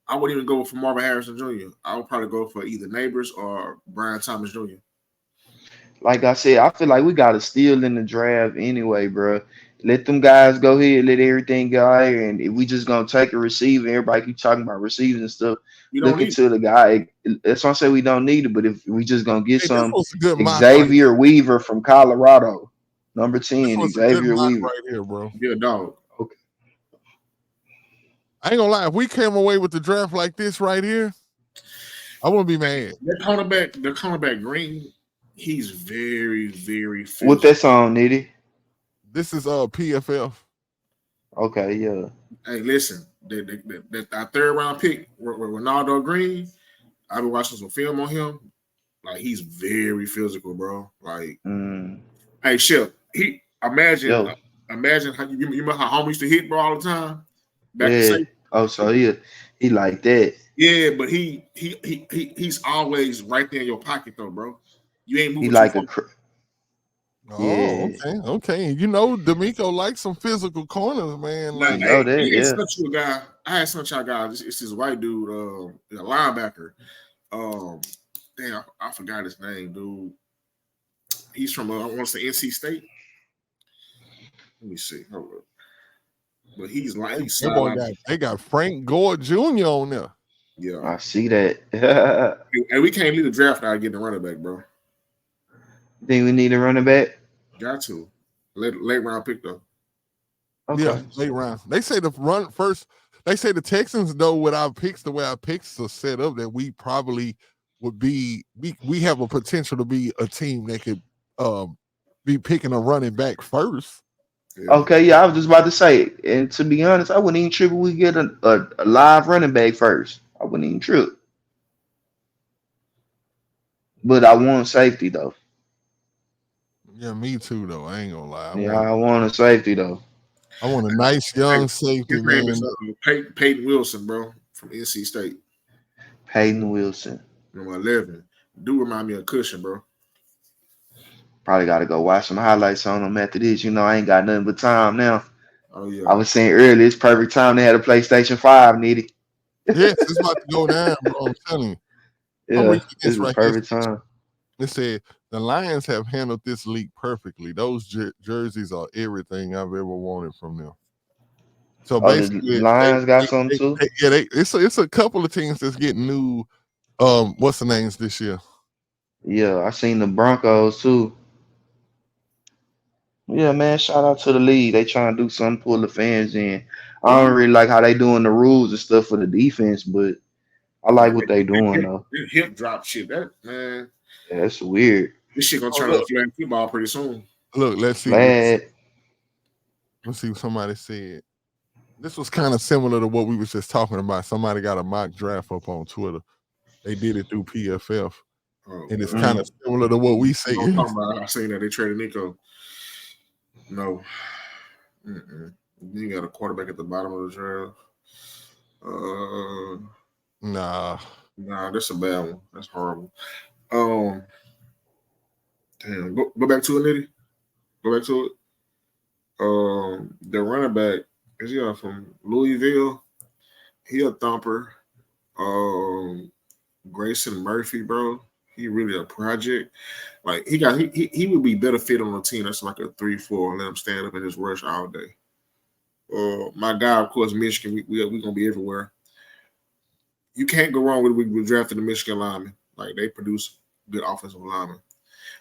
I wouldn't even go for Marvin Harrison Jr. I would probably go for either Neighbors or Brian Thomas Jr. Like I said, I feel like we got a steal in the draft anyway, bro. Let them guys go ahead, let everything go out here, and if we just gonna take a receiver, everybody keep talking about receivers and stuff. We don't Look need into the guy. That's why I say we don't need it, but if we just gonna get Hey, this some was a good mock right Xavier Weaver from Colorado, number This 10, was a good Xavier mock Weaver. right here, bro. it. Yeah, dog. Okay. I ain't gonna lie. If we came away with the draft like this right here, I wouldn't be mad. The cornerback Green, he's very, very What physical. that song, Nitty? This is PFF. Okay, yeah. Hey, listen, that third round pick, Ronaldo Green, I've been watching some film on him. Like he's very physical, bro. Like, Mm, hey, Shep, he yo, imagine how you remember how home used to hit, bro, all the time back to yeah. say, Oh, so he like that. yeah, but he's always right there in your pocket though, bro. You ain't He moving too like far. Oh, yeah. okay, okay. You know, D'Amico likes some physical corners, man. Now, You Like, know hey, that, I had yeah. such a guy. I had such a guy. It's this white dude, a linebacker. Um, damn, I forgot his name, dude. He's from I want to say NC State. Let me see. Hold up. But he's that boy sideline. they got Frank Gore Jr. on there. Yeah. I see that. And we can't leave the draft without getting a running back, bro. Think we need a running back? Got to. Late round pick though. Yeah, Okay. late round. They say the run first. They say the Texans know with our picks, the way our picks are set up, that we probably would be. We have a potential to be a team that could be picking a running back first. Yeah. Okay, yeah, I was just about to say, and to be honest, I wouldn't even trip if we get a live running back first. I wouldn't even trip. But I want safety though. Yeah, me too though. I ain't gonna lie. I want a safety though. I want a nice young safety, His name man. is Peyton Wilson, bro, from NC State. Peyton Wilson. Number 11. Do remind me of Cushion, bro. Probably got to go watch some highlights on him after this. I ain't got nothing but time now. Oh yeah. I was saying earlier, it's perfect time they had a PlayStation 5, Nitty. Yes, it's about to go down, bro. I'm telling you. Yeah, this is perfect time. It said the Lions have handled this league perfectly. Those jerseys are everything I've ever wanted from them. So basically, the Lions got something too. It's a couple of teams that's getting new. What's the names this year? Yeah, I seen the Broncos too. Yeah, man, shout out to the league. They trying to do something, pull the fans in. I don't really like how they doing the rules and stuff for the defense, but I like what they doing though. Hip drop shit, that man. Yeah, that's weird. This shit gonna turn into flag football pretty soon. Look, let's see. Let's see what somebody said. This was kind of similar to what we was just talking about. Somebody got a mock draft up on Twitter. They did it through PFF. And it's kind of similar to what we say. I seen that they traded Nico. No. You got a quarterback at the bottom of the draft. Nah, that's a bad one. That's horrible. Damn, go back to it, Nitty. Go back to it. The running back is from Louisville. He a thumper. Grayson Murphy, bro. He really a project. Like he would be better fit on a team that's like a 3-4. Let him stand up and just rush all day. My guy, of course, Michigan. We gonna be everywhere. You can't go wrong with drafting the Michigan linemen. Like they produce good offensive linemen.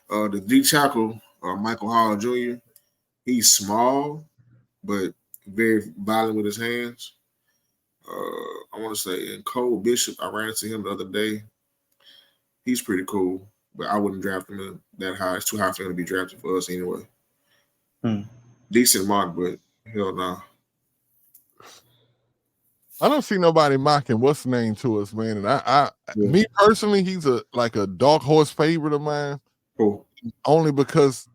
The D tackle, Michael Hall Jr. He's small, but very violent with his hands. I want to say, and Cole Bishop, I ran into him the other day. He's pretty cool, but I wouldn't draft him that high. It's too high for him to be drafted for us anyway. Decent mock, but hell no. I don't see nobody mocking what's the name to us, man. And me personally, he's a dark horse favorite of mine. Cool. Only because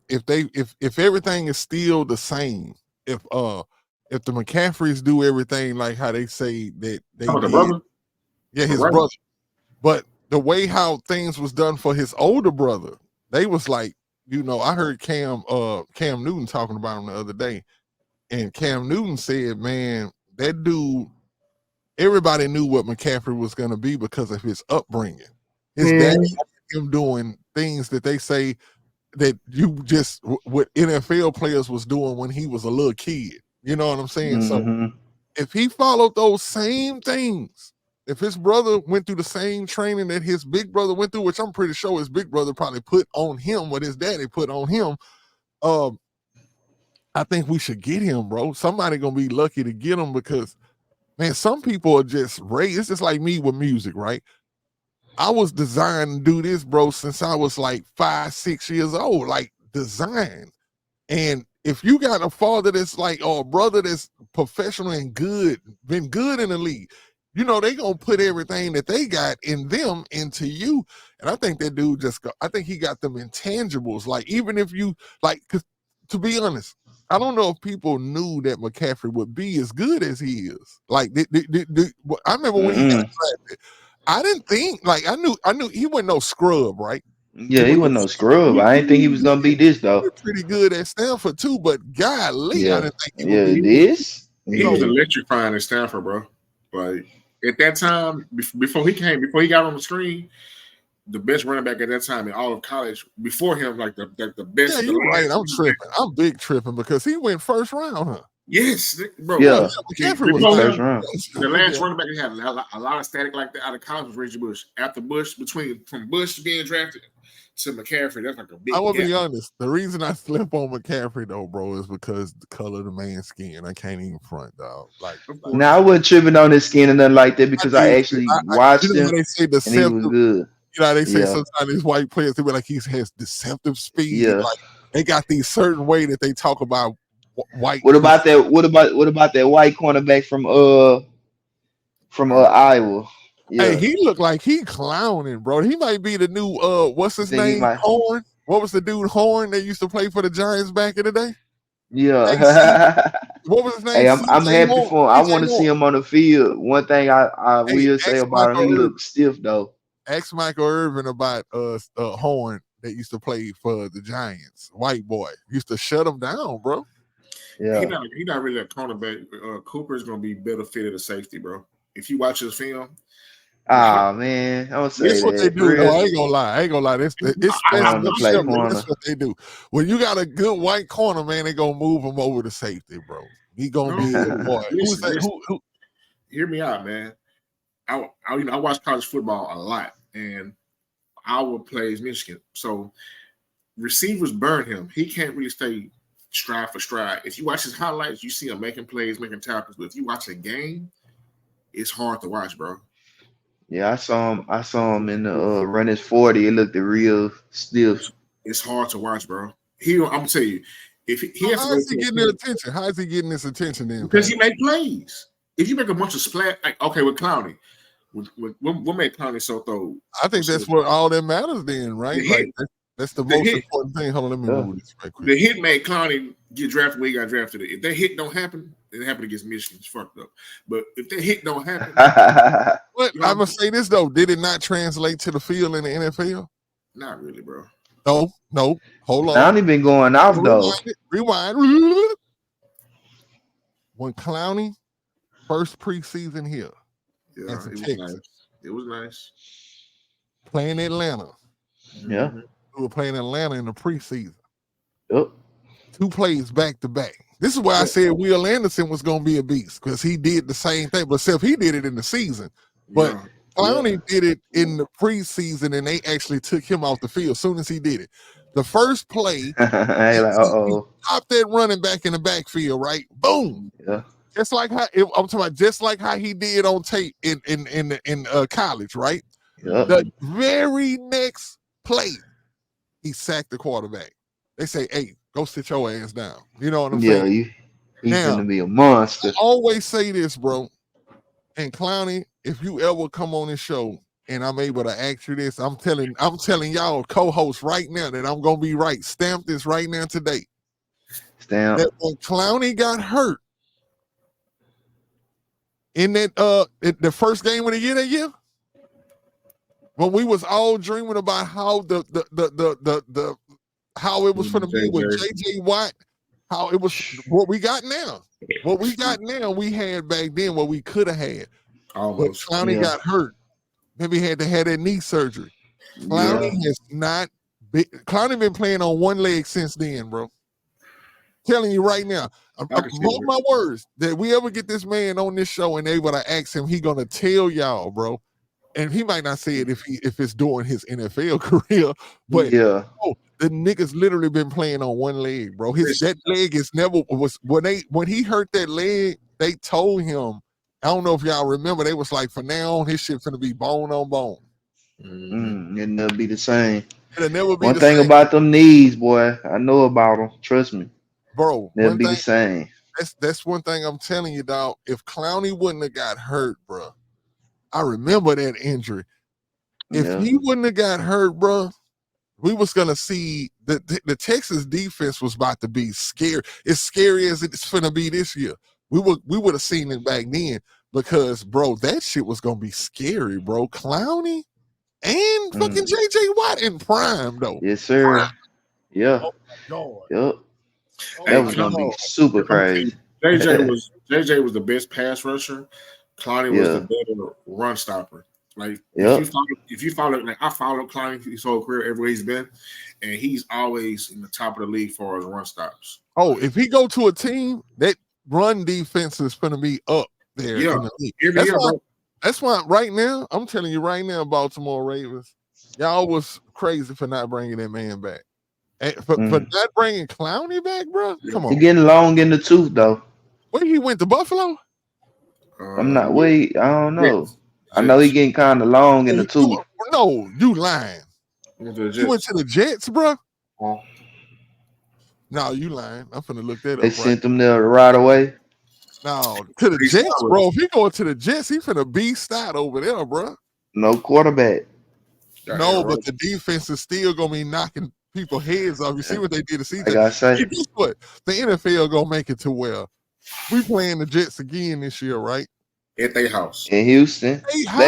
if everything is still the same, if the McCaffreys do everything like how they say that they did, the brother? Yeah, his brother. But the way how things was done for his older brother, they was like, I heard Cam Newton talking about him the other day, and Cam Newton said, man, that dude, everybody knew what McCaffrey was going to be because of his upbringing. His dad had him doing things that they say that what NFL players was doing when he was a little kid. You know what I'm saying? So if he followed those same things, if his brother went through the same training that his big brother went through, which I'm pretty sure his big brother probably put on him what his daddy put on him, I think we should get him, bro. Somebody gonna be lucky to get him because, man, some people are just raised. It's just like me with music, right? I was designed to do this, bro, since I was like 5, 6 years old, like designed. And if you got a father that's like, or a brother that's professional and good, been good in the league, they gonna put everything that they got in them into you. And I think that dude I think he got them intangibles. Like, even if you, like, 'cause to be honest, I don't know if people knew that McCaffrey would be as good as he is. Like, I remember when he got drafted, I didn't think, like, I knew he wasn't no scrub, right? Yeah, he wasn't no scrub. I didn't think he was gonna be this though. He was pretty good at Stanford too, but golly, I didn't think he would be this. He was electrifying at Stanford, bro. Like, at that time, before he got on the screen, the best running back at that time in all of college. Before him, like the best. Yeah, you're right. I'm tripping. I'm big tripping because he went first round, huh? Yes, bro. Yeah, McCaffrey was first round. The last running back he had a lot of static like that out of college was Reggie Bush. After Bush, from Bush being drafted to McCaffrey, that's like a big. I will be honest. The reason I slip on McCaffrey though, bro, is because the color of the man's skin. I can't even front, dog. Like, now I wasn't tripping on his skin and nothing like that because I actually watched him. They say and he was good. They say sometimes these white players, they be like, he has deceptive speed. Yeah. Like, they got these certain way that they talk about white. What about that? What about that white cornerback from Iowa? Yeah. Hey, he looked like he clowning, bro. He might be the new what's his name? Horn. What was the dude Horn that used to play for the Giants back in the day? Yeah. What was his name? Hey, I'm CJ happy Horn. for him. I CJ want to see Horn. him on the field. One thing I Hey, will say about him, he looks stiff though. Ask Michael Irvin about Horn that used to play for the Giants. White boy used to shut him down, bro. Yeah. He not really a cornerback. Cooper is gonna be better fitted as safety, bro. If you watch his film, Ah man, don't say That's what they that. do. Real. I ain't gonna lie. I ain't gonna lie. It's Want him to play simple. corner. That's what they do. When you got a good white corner, man, they gonna move him over to safety, bro. He gonna be the boy. Who's that? Who? Hear me out, man. I watch college football a lot, and our plays Michigan. So receivers burn him. He can't really stay stride for stride. If you watch his highlights, you see him making plays, making tackles. But if you watch a game, it's hard to watch, bro. Yeah, I saw him in the run his 40. It looked real stiff. It's hard to watch, bro. I'm gonna tell you, if he has How to go is he getting their attention? How is he getting this attention then? because he make plays. If you make a bunch of splash, like okay, with Clowney, what made Clowney so throw? I think that's what all that matters then, right? Like that's the most important thing. Hold on, let me move this right quick. The hit made Clowney get drafted where he got drafted. If that hit don't happen, it happened against Michigan. It's fucked up. But if that hit don't happen, but I'm gonna say this though: did it not translate to the field in the NFL? Not really, bro. No. Hold on. Clowney been going off though. Rewind. When Clowney first preseason here, yeah, it was nice. Playing Atlanta. Yeah, we were playing Atlanta in the preseason. Yep. 2 plays back to back. This is why I said Will Anderson was going to be a beast because he did the same thing, but except he did it in the season. But Clowney did it in the preseason, and they actually took him off the field as soon as he did it. The first play, he popped that running back in the backfield, right? Boom. Yeah. Just like how I'm talking about, just like how he did on tape in college, right? Yeah. The very next play, he sacked the quarterback. They say, "Hey, go sit your ass down." You know what I'm saying? Yeah, he's gonna be a monster. I always say this, bro. And Clowney, if you ever come on this show and I'm able to ask you this, I'm telling y'all co-hosts right now that I'm gonna be right. Stamp this right now today. Stamp. That when Clowney got hurt in that the first game of the year that year, when we was all dreaming about how how it was going to be with JJ Watt, how it was what we got now. What we got now, we had back then what we could have had. Almost. But Clowney got hurt. Maybe he had to have that knee surgery. Clowney has not been, Clowney been playing on one leg since then, bro. Telling you right now, mark my words, that we ever get this man on this show and able to ask him, he gonna tell y'all, bro. And he might not say it if it's during his NFL career, but the nigga's literally been playing on one leg, bro. That leg is never was when he hurt that leg, they told him, I don't know if y'all remember, they was like, for now on, his shit's gonna be bone on bone. It'll never be the same. It'll never be one the thing same. About them knees, boy. I know about them. Trust me. Bro, never be the same. That's one thing I'm telling you, dog. If Clowney wouldn't have got hurt, bro, I remember that injury. If he wouldn't have got hurt, bro, we was gonna see the Texas defense was about to be scary. As scary as it's gonna be this year. We would have seen it back then because, bro, that shit was gonna be scary, bro. Clowney and fucking JJ Watt in prime, though. Yes, sir. Yeah. Oh, yep. That was gonna be super crazy. JJ was the best pass rusher. Clowney was the better run stopper. Like if you follow, like I followed Clowney his whole career everywhere he's been, and he's always in the top of the league for his run stops. Oh, if he go to a team, that run defense is going to be up there. Yeah, in the league. That's why right now, I'm telling you right now, Baltimore Ravens, y'all was crazy for not bringing that man back. And for not bringing Clowney back, bro. Come on, he getting long in the tooth though. Where he went to Buffalo? I'm not. Wait, I don't know. I know he getting kind of long in the tooth. No, you lying. You went to the Jets, bro. No, you lying. I'm finna look that up. They sent him there right away. No, to the Jets, bro. If he going to the Jets, he finna beast out over there, bro. No quarterback. No, but the defense is still gonna be knocking people heads off. You see what they did to CJ? Like I say, Hey, guess what? The NFL gonna make it to where we playing the Jets again this year, right? At their house. in Houston, Hey, house,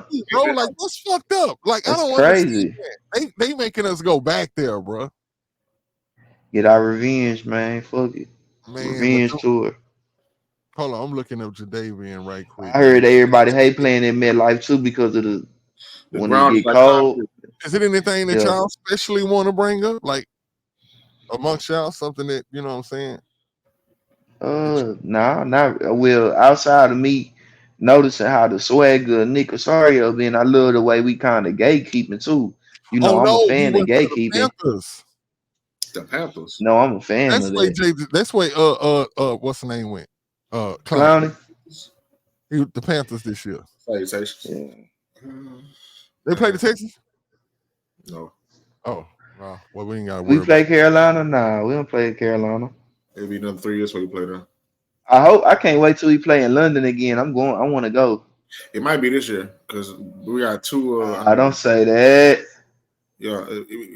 damn, bro. Like that's fucked up. Like I that's don't understand crazy. that. They making us go back there, bro. Get our revenge, man. Fuck it, Man, but revenge tour. hold on, I'm looking up Jadavian right quick, I man. heard everybody hate playing in MetLife too because of the The when it ground is get like cold. concrete. Is it anything that Yeah. y'all especially want to bring up, like amongst y'all, something that you know what I'm saying? Nah, not well. Outside of me noticing how the swagger of Nick Osorio been, I love the way we kind of gatekeeping too. You know, Oh I'm a no, you fan of went to the gatekeeping. Panthers. The Panthers. No, I'm a fan That's of why that. That's why what's the name went? Clowney. Clowny. The Panthers this year. Salutations. Yeah. They played the Texans. No. Oh, well, we ain't got to We worry about. play Carolina? Nah, we don't play Carolina. It'll be another 3 years before we play them. I can't wait till we play in London again. I want to go. It might be this year because we got two. I don't say that. Yeah,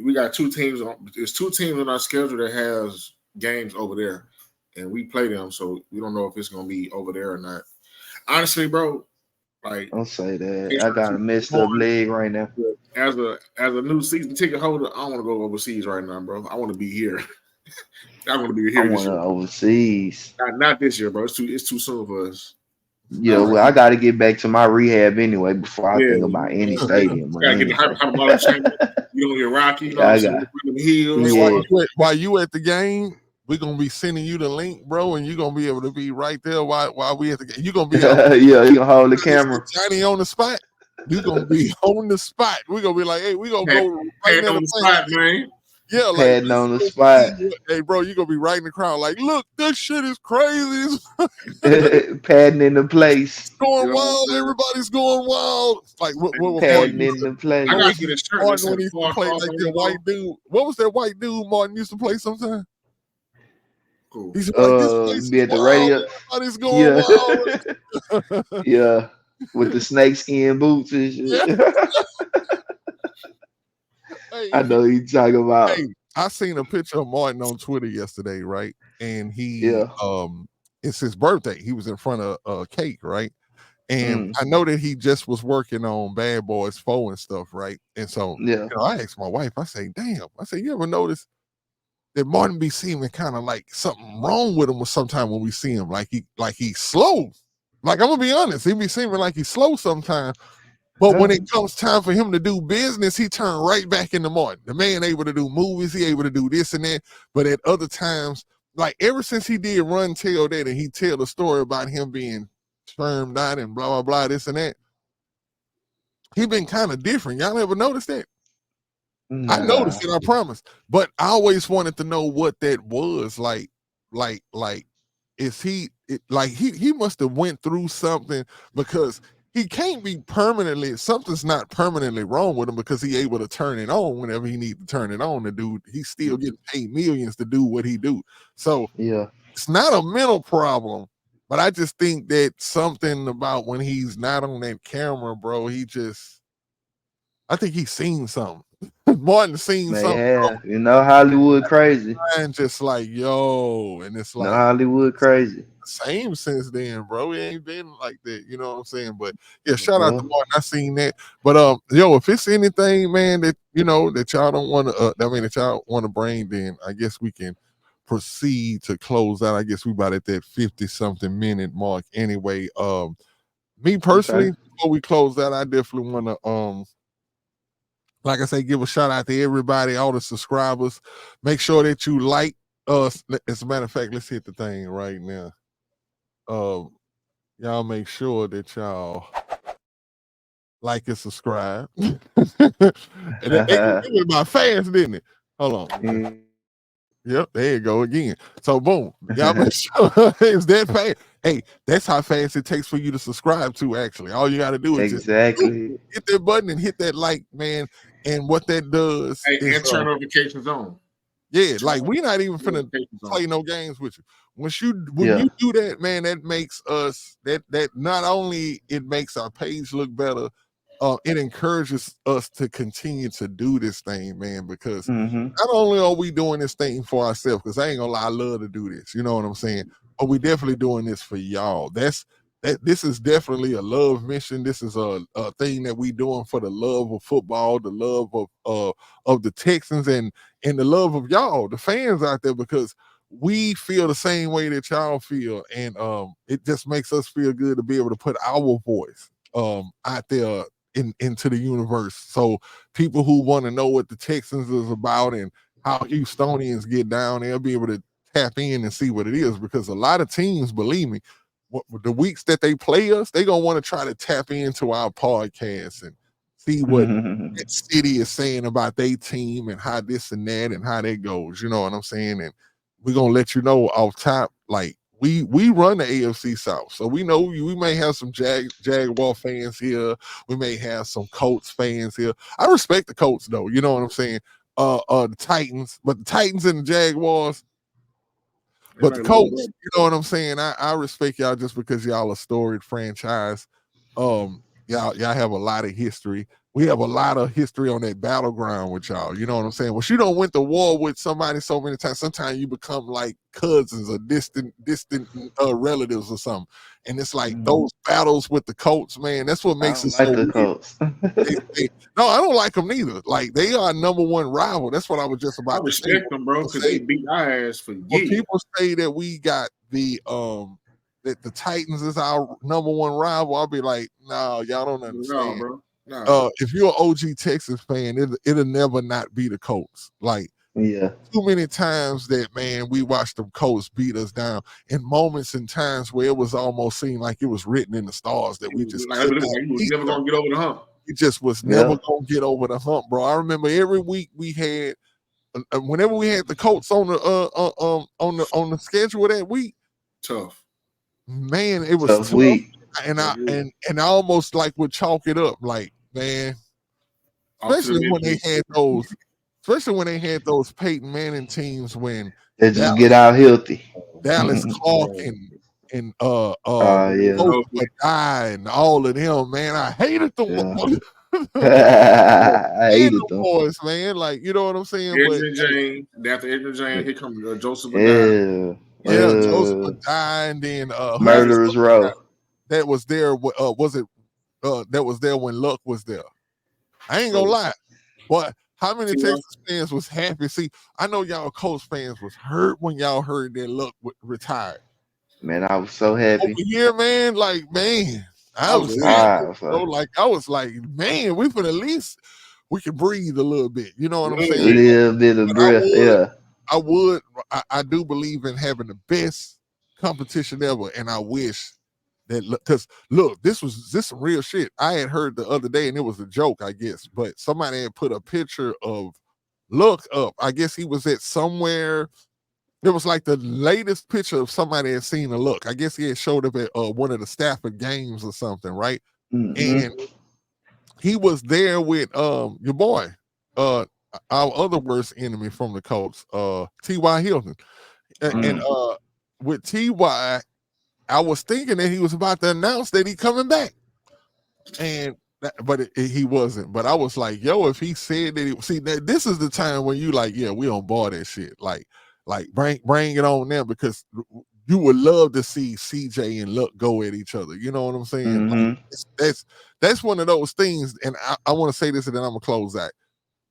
we got 2 teams. There's 2 teams on our schedule that has games over there, and we play them. So we don't know if it's gonna be over there or not. Honestly, bro, like Don't say that. it's I not got a too messed up hard. leg right now. As a new season ticket holder, I don't want to go overseas right now, bro. I want to be here. I want to be I here this want to year. overseas. Not this year, bro. It's too soon for us. Yeah, well, I got to get back to my rehab anyway before I Yeah, think about any stadium or gotta get the anything. hyperbolic chamber. You know, you're Rocky. You know what I I'm saying? got. The hills. Yeah. While you at the game, we're gonna be sending you the link, bro, and you're gonna be able to be right there while we at the game. You're gonna be Yeah, you can hold the camera. Johnny on the spot. You're gonna be on the spot. We're gonna be like, hey, we're gonna Hey, go right there on the spot, man. Yeah, like Padding on the spot. hey, bro, you gonna be right in the crowd. Like, look, this shit is crazy. Padding in the place. It's going wild. Everybody's going wild. Like, what was Padding in the place. I got to get a shirt that Martin when says he used to play like that white dude? What was that white dude Martin used to play sometime? Cool. He's like, this place Be is at the wild. radio. Everybody's going wild. Yeah, with the snakeskin boots and shit. Yeah. Hey, I know you talking about. hey, I seen a picture of Martin on Twitter yesterday, right? And it's his birthday. He was in front of a cake, right? And I know that he just was working on Bad Boys 4 and stuff, right? And so I asked my wife, I say, damn, I say, you ever notice that Martin be seeming kind of like something wrong with him or sometime when we see him, like he's slow. Like, I'm gonna be honest, he be seeming like he's slow sometimes. But when it comes time for him to do business, he turned right back into Martin. The man able to do movies, he able to do this and that. But at other times, like ever since he did Run Tell That and he tell the story about him being spermed out and blah, blah, blah, this and that, he been kind of different. Y'all ever noticed that? Nah. I noticed it, I promise. But I always wanted to know what that was like is he must have went through something because he can't be permanently, something's not permanently wrong with him because he able to turn it on whenever he need to turn it on. The dude, he's still getting paid millions to do what he do. So it's not a mental problem, but I just think that something about when he's not on that camera, bro, I think he's seen something. Martin seen something. Yeah, you know Hollywood crazy. And just like, yo, and it's like Hollywood crazy. Same since then, bro. It ain't been like that, you know what I'm saying? But yeah, shout out to Martin. I seen that. But yo, if it's anything, man, that you know that y'all don't want to, that y'all want to bring, then I guess we can proceed to close out. I guess we about at that 50-something minute mark anyway. Me personally, before we close out, I definitely want to like I say, give a shout out to everybody, all the subscribers. Make sure that you like us. As a matter of fact, let's hit the thing right now. Y'all make sure that y'all like and subscribe. And it went by fast, didn't it? Hold on. Yep, there you go again. So boom, y'all make sure it's that fast. Hey, that's how fast it takes for you to subscribe to. Actually, all you got to do is just hit that button and hit that like, man. And what that does is and turn notifications on. Yeah, like we not even finna play no games with you. When you do that, man, that makes us that not only it makes our page look better, it encourages us to continue to do this thing, man, because Mm-hmm. not only are we doing this thing for ourselves, because I ain't gonna lie, I love to do this, you know what I'm saying? But we definitely doing this for y'all. This is definitely a love mission. This is a thing that we doing for the love of football, the love of the Texans, and the love of y'all, the fans out there, because we feel the same way that y'all feel, and it just makes us feel good to be able to put our voice out there into the universe. So people who want to know what the Texans is about and how Houstonians get down, they'll be able to tap in and see what it is, because a lot of teams, believe me, the weeks that they play us, they're gonna want to try to tap into our podcast and see what that city is saying about their team and how this and that and how that goes. You know what I'm saying? And we're gonna let you know off top, like we run the AFC South, so we know we may have some Jaguar fans here, we may have some Colts fans here. I respect the Colts though, you know what I'm saying? The Titans, but the Titans and the Jaguars, but the Colts, you know what I'm saying? I respect y'all just because y'all a storied franchise. Y'all have a lot of history. We have a lot of history on that battleground with y'all. You know what I'm saying? Well, you don't went to war with somebody so many times. Sometimes you become like cousins or distant relatives or something. And it's like those battles with the Colts, man. That's what makes it so the weird. Colts. No, I don't like them neither. Like, they are number one rival. That's what I was just about to say. I respect them, bro, because they beat our ass for years. When people say that we got that the Titans is our number one rival, I'll be like, no, y'all don't understand. No, bro. No. If you're an OG Texas fan, it'll never not be the Colts. Like, yeah, too many times that, man, we watched them Colts beat us down in moments and times where it was almost seemed like it was written in the stars that we just like, was never gonna get over the hump. It just was never gonna get over the hump, bro. I remember every week we had, whenever we had the Colts on the schedule that week, tough. Man, it was tough. Week. And I almost like would chalk it up, like, man, especially when they had those Peyton Manning teams when they just get out healthy. Dallas Clark and die and all of them, man. I hated them. I hated them boys, man. Like, you know what I'm saying? Edgerrin James, after Edgerrin James, here comes Joseph Badie. Yeah, Joseph Badie, and then Murderers Row. That was there. That was there when Luck was there? I ain't gonna lie, but how many Texas fans was happy? See, I know y'all Colts fans was hurt when y'all heard that Luck retired. Man, I was so happy. Over here, man, like, man, I was happy. I was like, man, we could at least we can breathe a little bit. You know what I'm saying? A little bit of breath, I do believe in having the best competition ever, and I wish that, because look, this some real shit. I had heard the other day, and it was a joke, I guess, but somebody had put a picture of Luck up. I guess he was at somewhere. It was like the latest picture of somebody had seen a Luck. I guess he had showed up at one of the Stafford games or something, right? And he was there with your boy, our other worst enemy from the Colts, T.Y. Hilton. And with T.Y., I was thinking that he was about to announce that he coming back. But he wasn't. But I was like, yo, if he said that, see, this is the time when you like, yeah, we don't buy that shit. Like bring it on now, because you would love to see CJ and Luck go at each other. You know what I'm saying? Like, that's one of those things. And I want to say this, and then I'm gonna close that.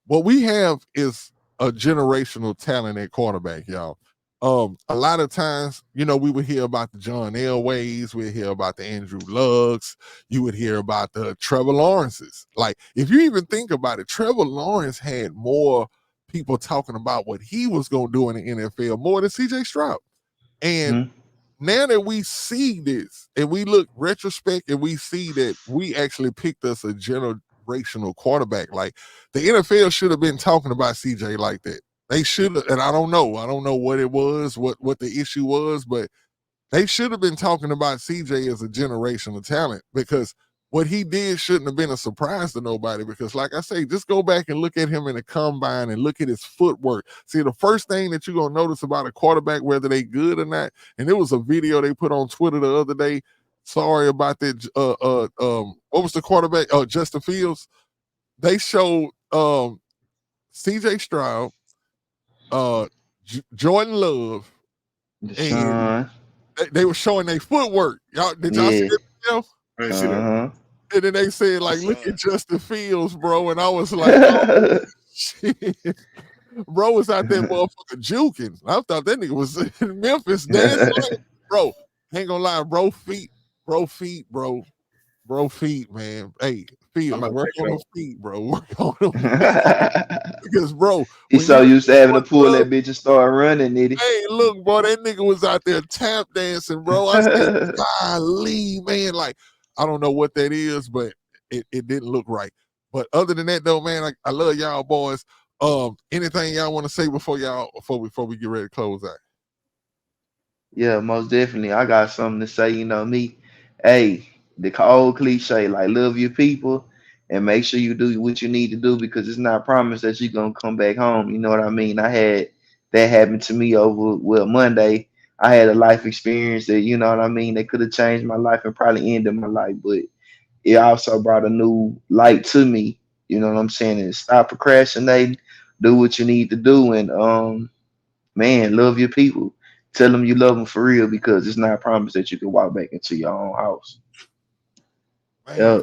What we have is a generational talent at quarterback, y'all. A lot of times, you know, we would hear about the John Elways, we'd hear about the Andrew Lucks, you would hear about the Trevor Lawrences. Like, if you even think about it, Trevor Lawrence had more people talking about what he was going to do in the NFL more than CJ Stroud. And now that we see this, and we look retrospect, and we see that we actually picked us a generational quarterback, like, the NFL should have been talking about CJ like that. They should have, and I don't know what it was, what the issue was, but they should have been talking about CJ as a generational talent, because what he did shouldn't have been a surprise to nobody. Because, like I say, just go back and look at him in the combine and look at his footwork. See, the first thing that you're going to notice about a quarterback, whether they good or not, and there was a video they put on Twitter the other day, sorry about that. What was the quarterback? Justin Fields. They showed C.J. Stroud, Jordan Love, and Deshaun. they were showing their footwork. Did y'all see Yeah. that video? I didn't see that. And then they said, I like, saw look at it. Justin Fields, bro. And I was like, oh, shit. Bro was out there motherfucker juking. I thought that nigga was in Memphis dancing. Bro, ain't gonna lie, bro feet, man. Hey, I'm Fields, about to work take on it them off. feet, bro. Work on them feet. Because, bro, He's when so you used to having to Jordan pull Love, that bitch and start running, nitty. hey, look, bro, that nigga was out there tap dancing, bro. I said, golly, man, like, I don't know what that is, but it didn't look right. But other than that, though, man, I love y'all boys. Anything y'all want to say before we get ready to close out? Yeah, most definitely. I got something to say. You know me. Hey, the old cliche, like love your people and make sure you do what you need to do because it's not promised that you're gonna come back home. You know what I mean? I had that happen to me over Monday. I had a life experience that you know what I mean. That could have changed my life and probably ended my life, but it also brought a new light to me. You know what I'm saying? And stop procrastinating, do what you need to do, and man, love your people. Tell them you love them for real because it's not a promise that you can walk back into your own house. Man, Yeah,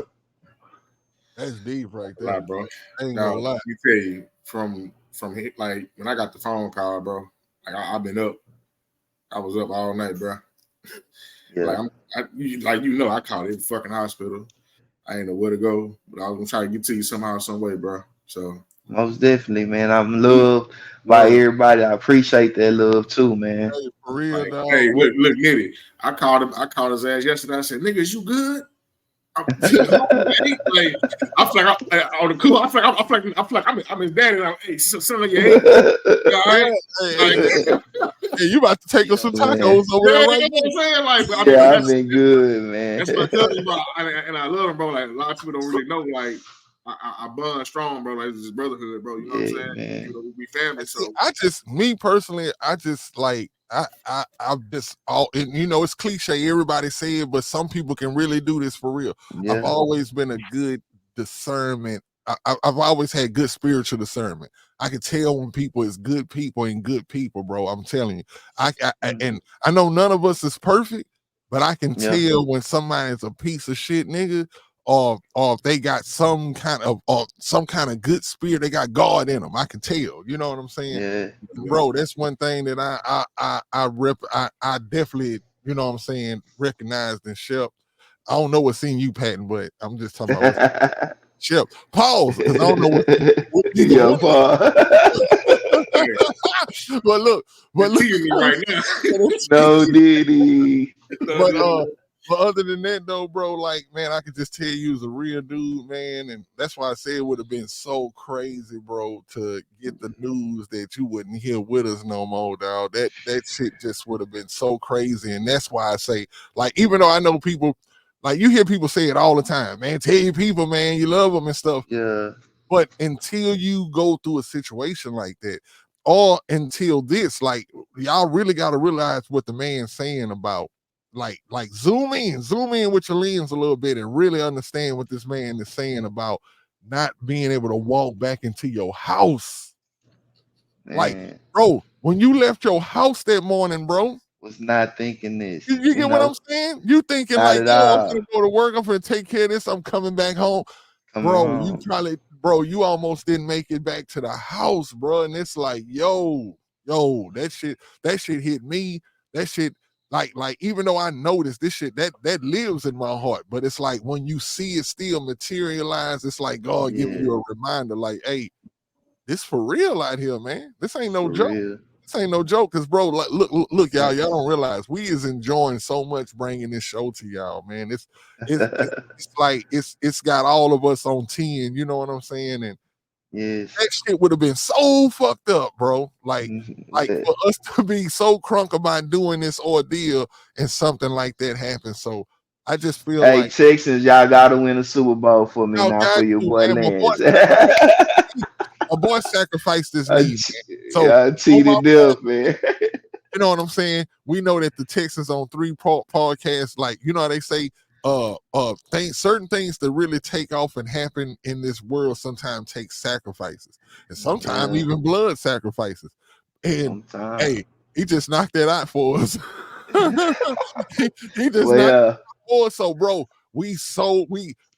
that's deep right A lot, there. bro. I ain't Now, gonna lie. let me tell you, like when I got the phone call, bro. Like I've been up. I was up all night, bro. yeah, Like I called it fucking hospital. I ain't know where to go, but I was gonna try to get to you somehow, some way, bro. So most definitely, man. I'm please, loved by love. everybody. I appreciate that love too, man. Hey, for real, Like, dog. hey, look, Nitty. I called him. I called his ass yesterday. I said, "Nigga, is you good?" I'm like, I feel like on the cool. I feel like I'm his daddy. Like, hey, son of your age. You all Yeah, right? Like, hey, you about to take us Yeah, some Man, tacos over there yeah, right you know what I'm saying? Like, but I mean, but yeah, I've been good, man. that's my cousin, bro. And I love him, bro. Like a lot of people don't really know. Like I bond strong, bro. Like it's brotherhood, bro. You know what I'm Yeah, saying? You man. know, we family. See, So me personally, I just like I'm just all and, it's cliche. Everybody say it, but some people can really do this for real. I've Yeah, always been a good discernment. I've always had good spiritual discernment. I can tell when people is good people and good people, bro. I'm telling you. And I know none of us is perfect, but I can yeah, tell when somebody's a piece of shit, nigga, or if they got some kind of good spirit, they got God in them. I can tell. You know what I'm saying? yeah. Bro, that's one thing that I definitely, you know what I'm saying, recognized in Shep. I don't know what's in you, Patton, but I'm just talking about what's Shep. Pause, because I don't know what either Yeah, one Paul. hey, but look, you're teasing me right now. No, did he? No, but dude. but other than that though, bro, like man, I could just tell you was a real dude, man, and that's why I said it would have been so crazy, bro, to get the news that you wouldn't hear with us no more, dog. That shit just would have been so crazy, and that's why I say, like, even though I know people, like you hear people say it all the time, man, tell your people, man, you love them and stuff. Yeah, But until you go through a situation like that, or until this, like y'all really got to realize what the man's saying about, like zoom in with your lens a little bit and really understand what this man is saying about not being able to walk back into your house. Like, man. bro, when you left your house that morning, bro, Was not thinking this, you you get what I'm know, saying? You thinking not like, at yo, I'm all. gonna go to work, I'm gonna take care of this, I'm coming back home. Coming Bro, home. you almost didn't make it back to the house, bro. And it's like, that shit hit me. That shit, like, even though I noticed this shit, that lives in my heart. But it's like when you see it still materialize, it's like God giving Yeah, you a reminder, like, hey, this for real out here, man. This ain't no for joke. real. This ain't no joke, cause bro, like, look, y'all Yeah. don't realize we is enjoying so much bringing this show to y'all, man. It's like it's got all of us on 10, you know what I'm saying? And Yes. that shit would have been so fucked up, bro. Like Yeah. for us to be so crunk about doing this ordeal and something like that happens. So I just feel Hey, like Texans, y'all gotta win a Super Bowl for me, y'all not for got your to, boy man. Lance. My boy sacrificed his I knee, man. t- So I on my cheated death, man. You know what I'm saying? We know that the Texans on 3 podcasts, like, you know how they say, certain things that really take off and happen in this world sometimes take sacrifices, and sometimes even blood sacrifices. And hey, he just knocked that out for us. he just knocked it out for us. So, bro, we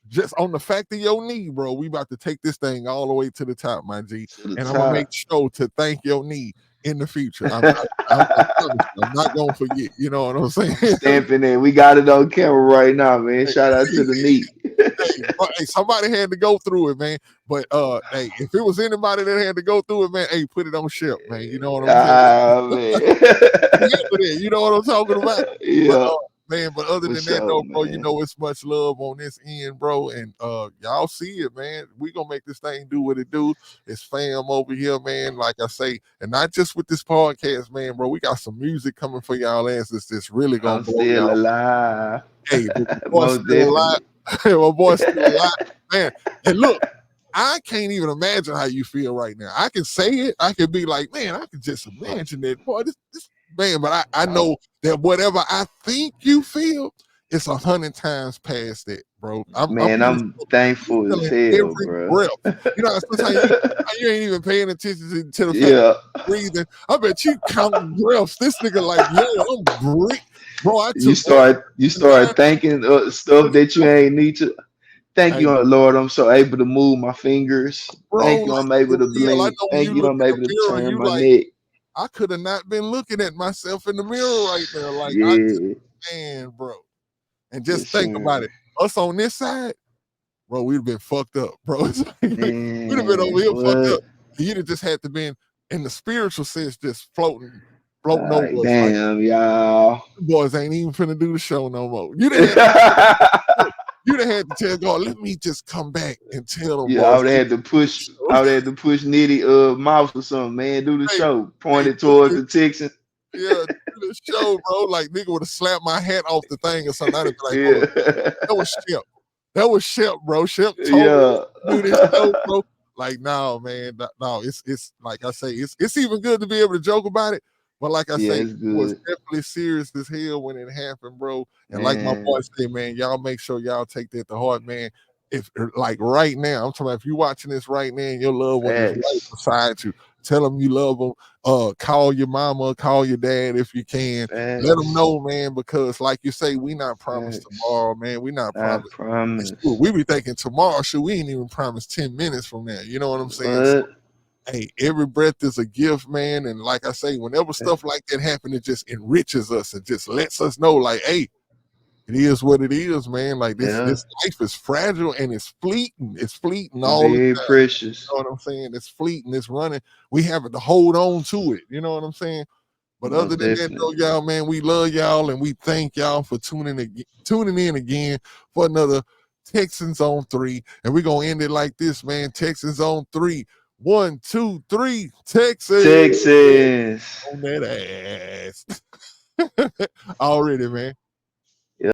just on the fact of your knee, bro, we about to take this thing all the way to the top, my G. And I'm gonna make sure to thank your knee in the future. I'm not gonna forget. You know what I'm saying? Stamping it. We got it on camera right now, man. Shout out to the knee. Hey, somebody had to go through it, man. But hey, if it was anybody that had to go through it, man, hey, put it on ship, man. You know what I'm saying? Man. You know what I'm talking about? Yeah. But other than that, though, bro, you know it's much love on this end, bro. And y'all see it, man. We gonna make this thing do what it do. It's fam over here, man. Like I say, and not just with this podcast, man, bro. We got some music coming for y'all asses that's really gonna blow still y'all. Alive. Hey, my boy's still alive. My boy's still alive, man. And look, I can't even imagine how you feel right now. I can say it. I can be like, man, I can just imagine it, boy. This man, but I know that whatever I think you feel, it's 100 times past that, bro. I'm thankful as hell, bro. Breath. You know, sometimes you ain't even paying attention to the fact that you're breathing. I bet you counting breaths. This nigga like, yo, I'm breathing. Bro, you start thinking stuff that you ain't need to. Thank you, Lord. I'm so able to move my fingers. Bro, thank you, I'm able to blink. Thank you, I'm able to turn my neck. I could have not been looking at myself in the mirror right there. Like, man, bro. And just think about it. Us on this side, bro, we'd have been fucked up, bro. We'd have been over here fucked up. You'd have just had to been in the spiritual sense, just floating over us. Damn, y'all. Boys ain't even finna do the show no more. You'd have had to tell God, let me just come back and tell them. Yeah, I would have had to push Nitty mouse or something, man. Do the show. Pointed towards the Texans. Yeah, do the show, bro. Like, nigga would have slapped my hat off the thing or something. I'd have been like, that was Shep. That was Shep, bro. Shep told me to do this show, bro. Like, no, man. No, it's like I say, it's even good to be able to joke about it. But like I say, it was definitely serious as hell when it happened, bro. And like my boy said, man, y'all make sure y'all take that to heart, man. If like right now, I'm talking about if you're watching this right now and your loved one is right beside you, tell them you love them. Call your mama, call your dad if you can. Let them know, man, because like you say, we not promised tomorrow, man. We not promised. We be thinking tomorrow, we ain't even promised 10 minutes from now. You know what I'm saying? So, hey, every breath is a gift, man. And like I say, whenever stuff like that happen, it just enriches us and just lets us know, like, hey, it is what it is, man. Like this life is fragile and it's fleeting. It's fleeting all the time. Precious. You know what I'm saying? It's fleeting. It's running. We have to hold on to it. You know what I'm saying? But other than that, though, y'all, man, we love y'all and we thank y'all for tuning in again for another Texans on 3. And we're gonna end it like this, man. Texans on 3. 1, 2, 3. Texans. On that ass. Already, man.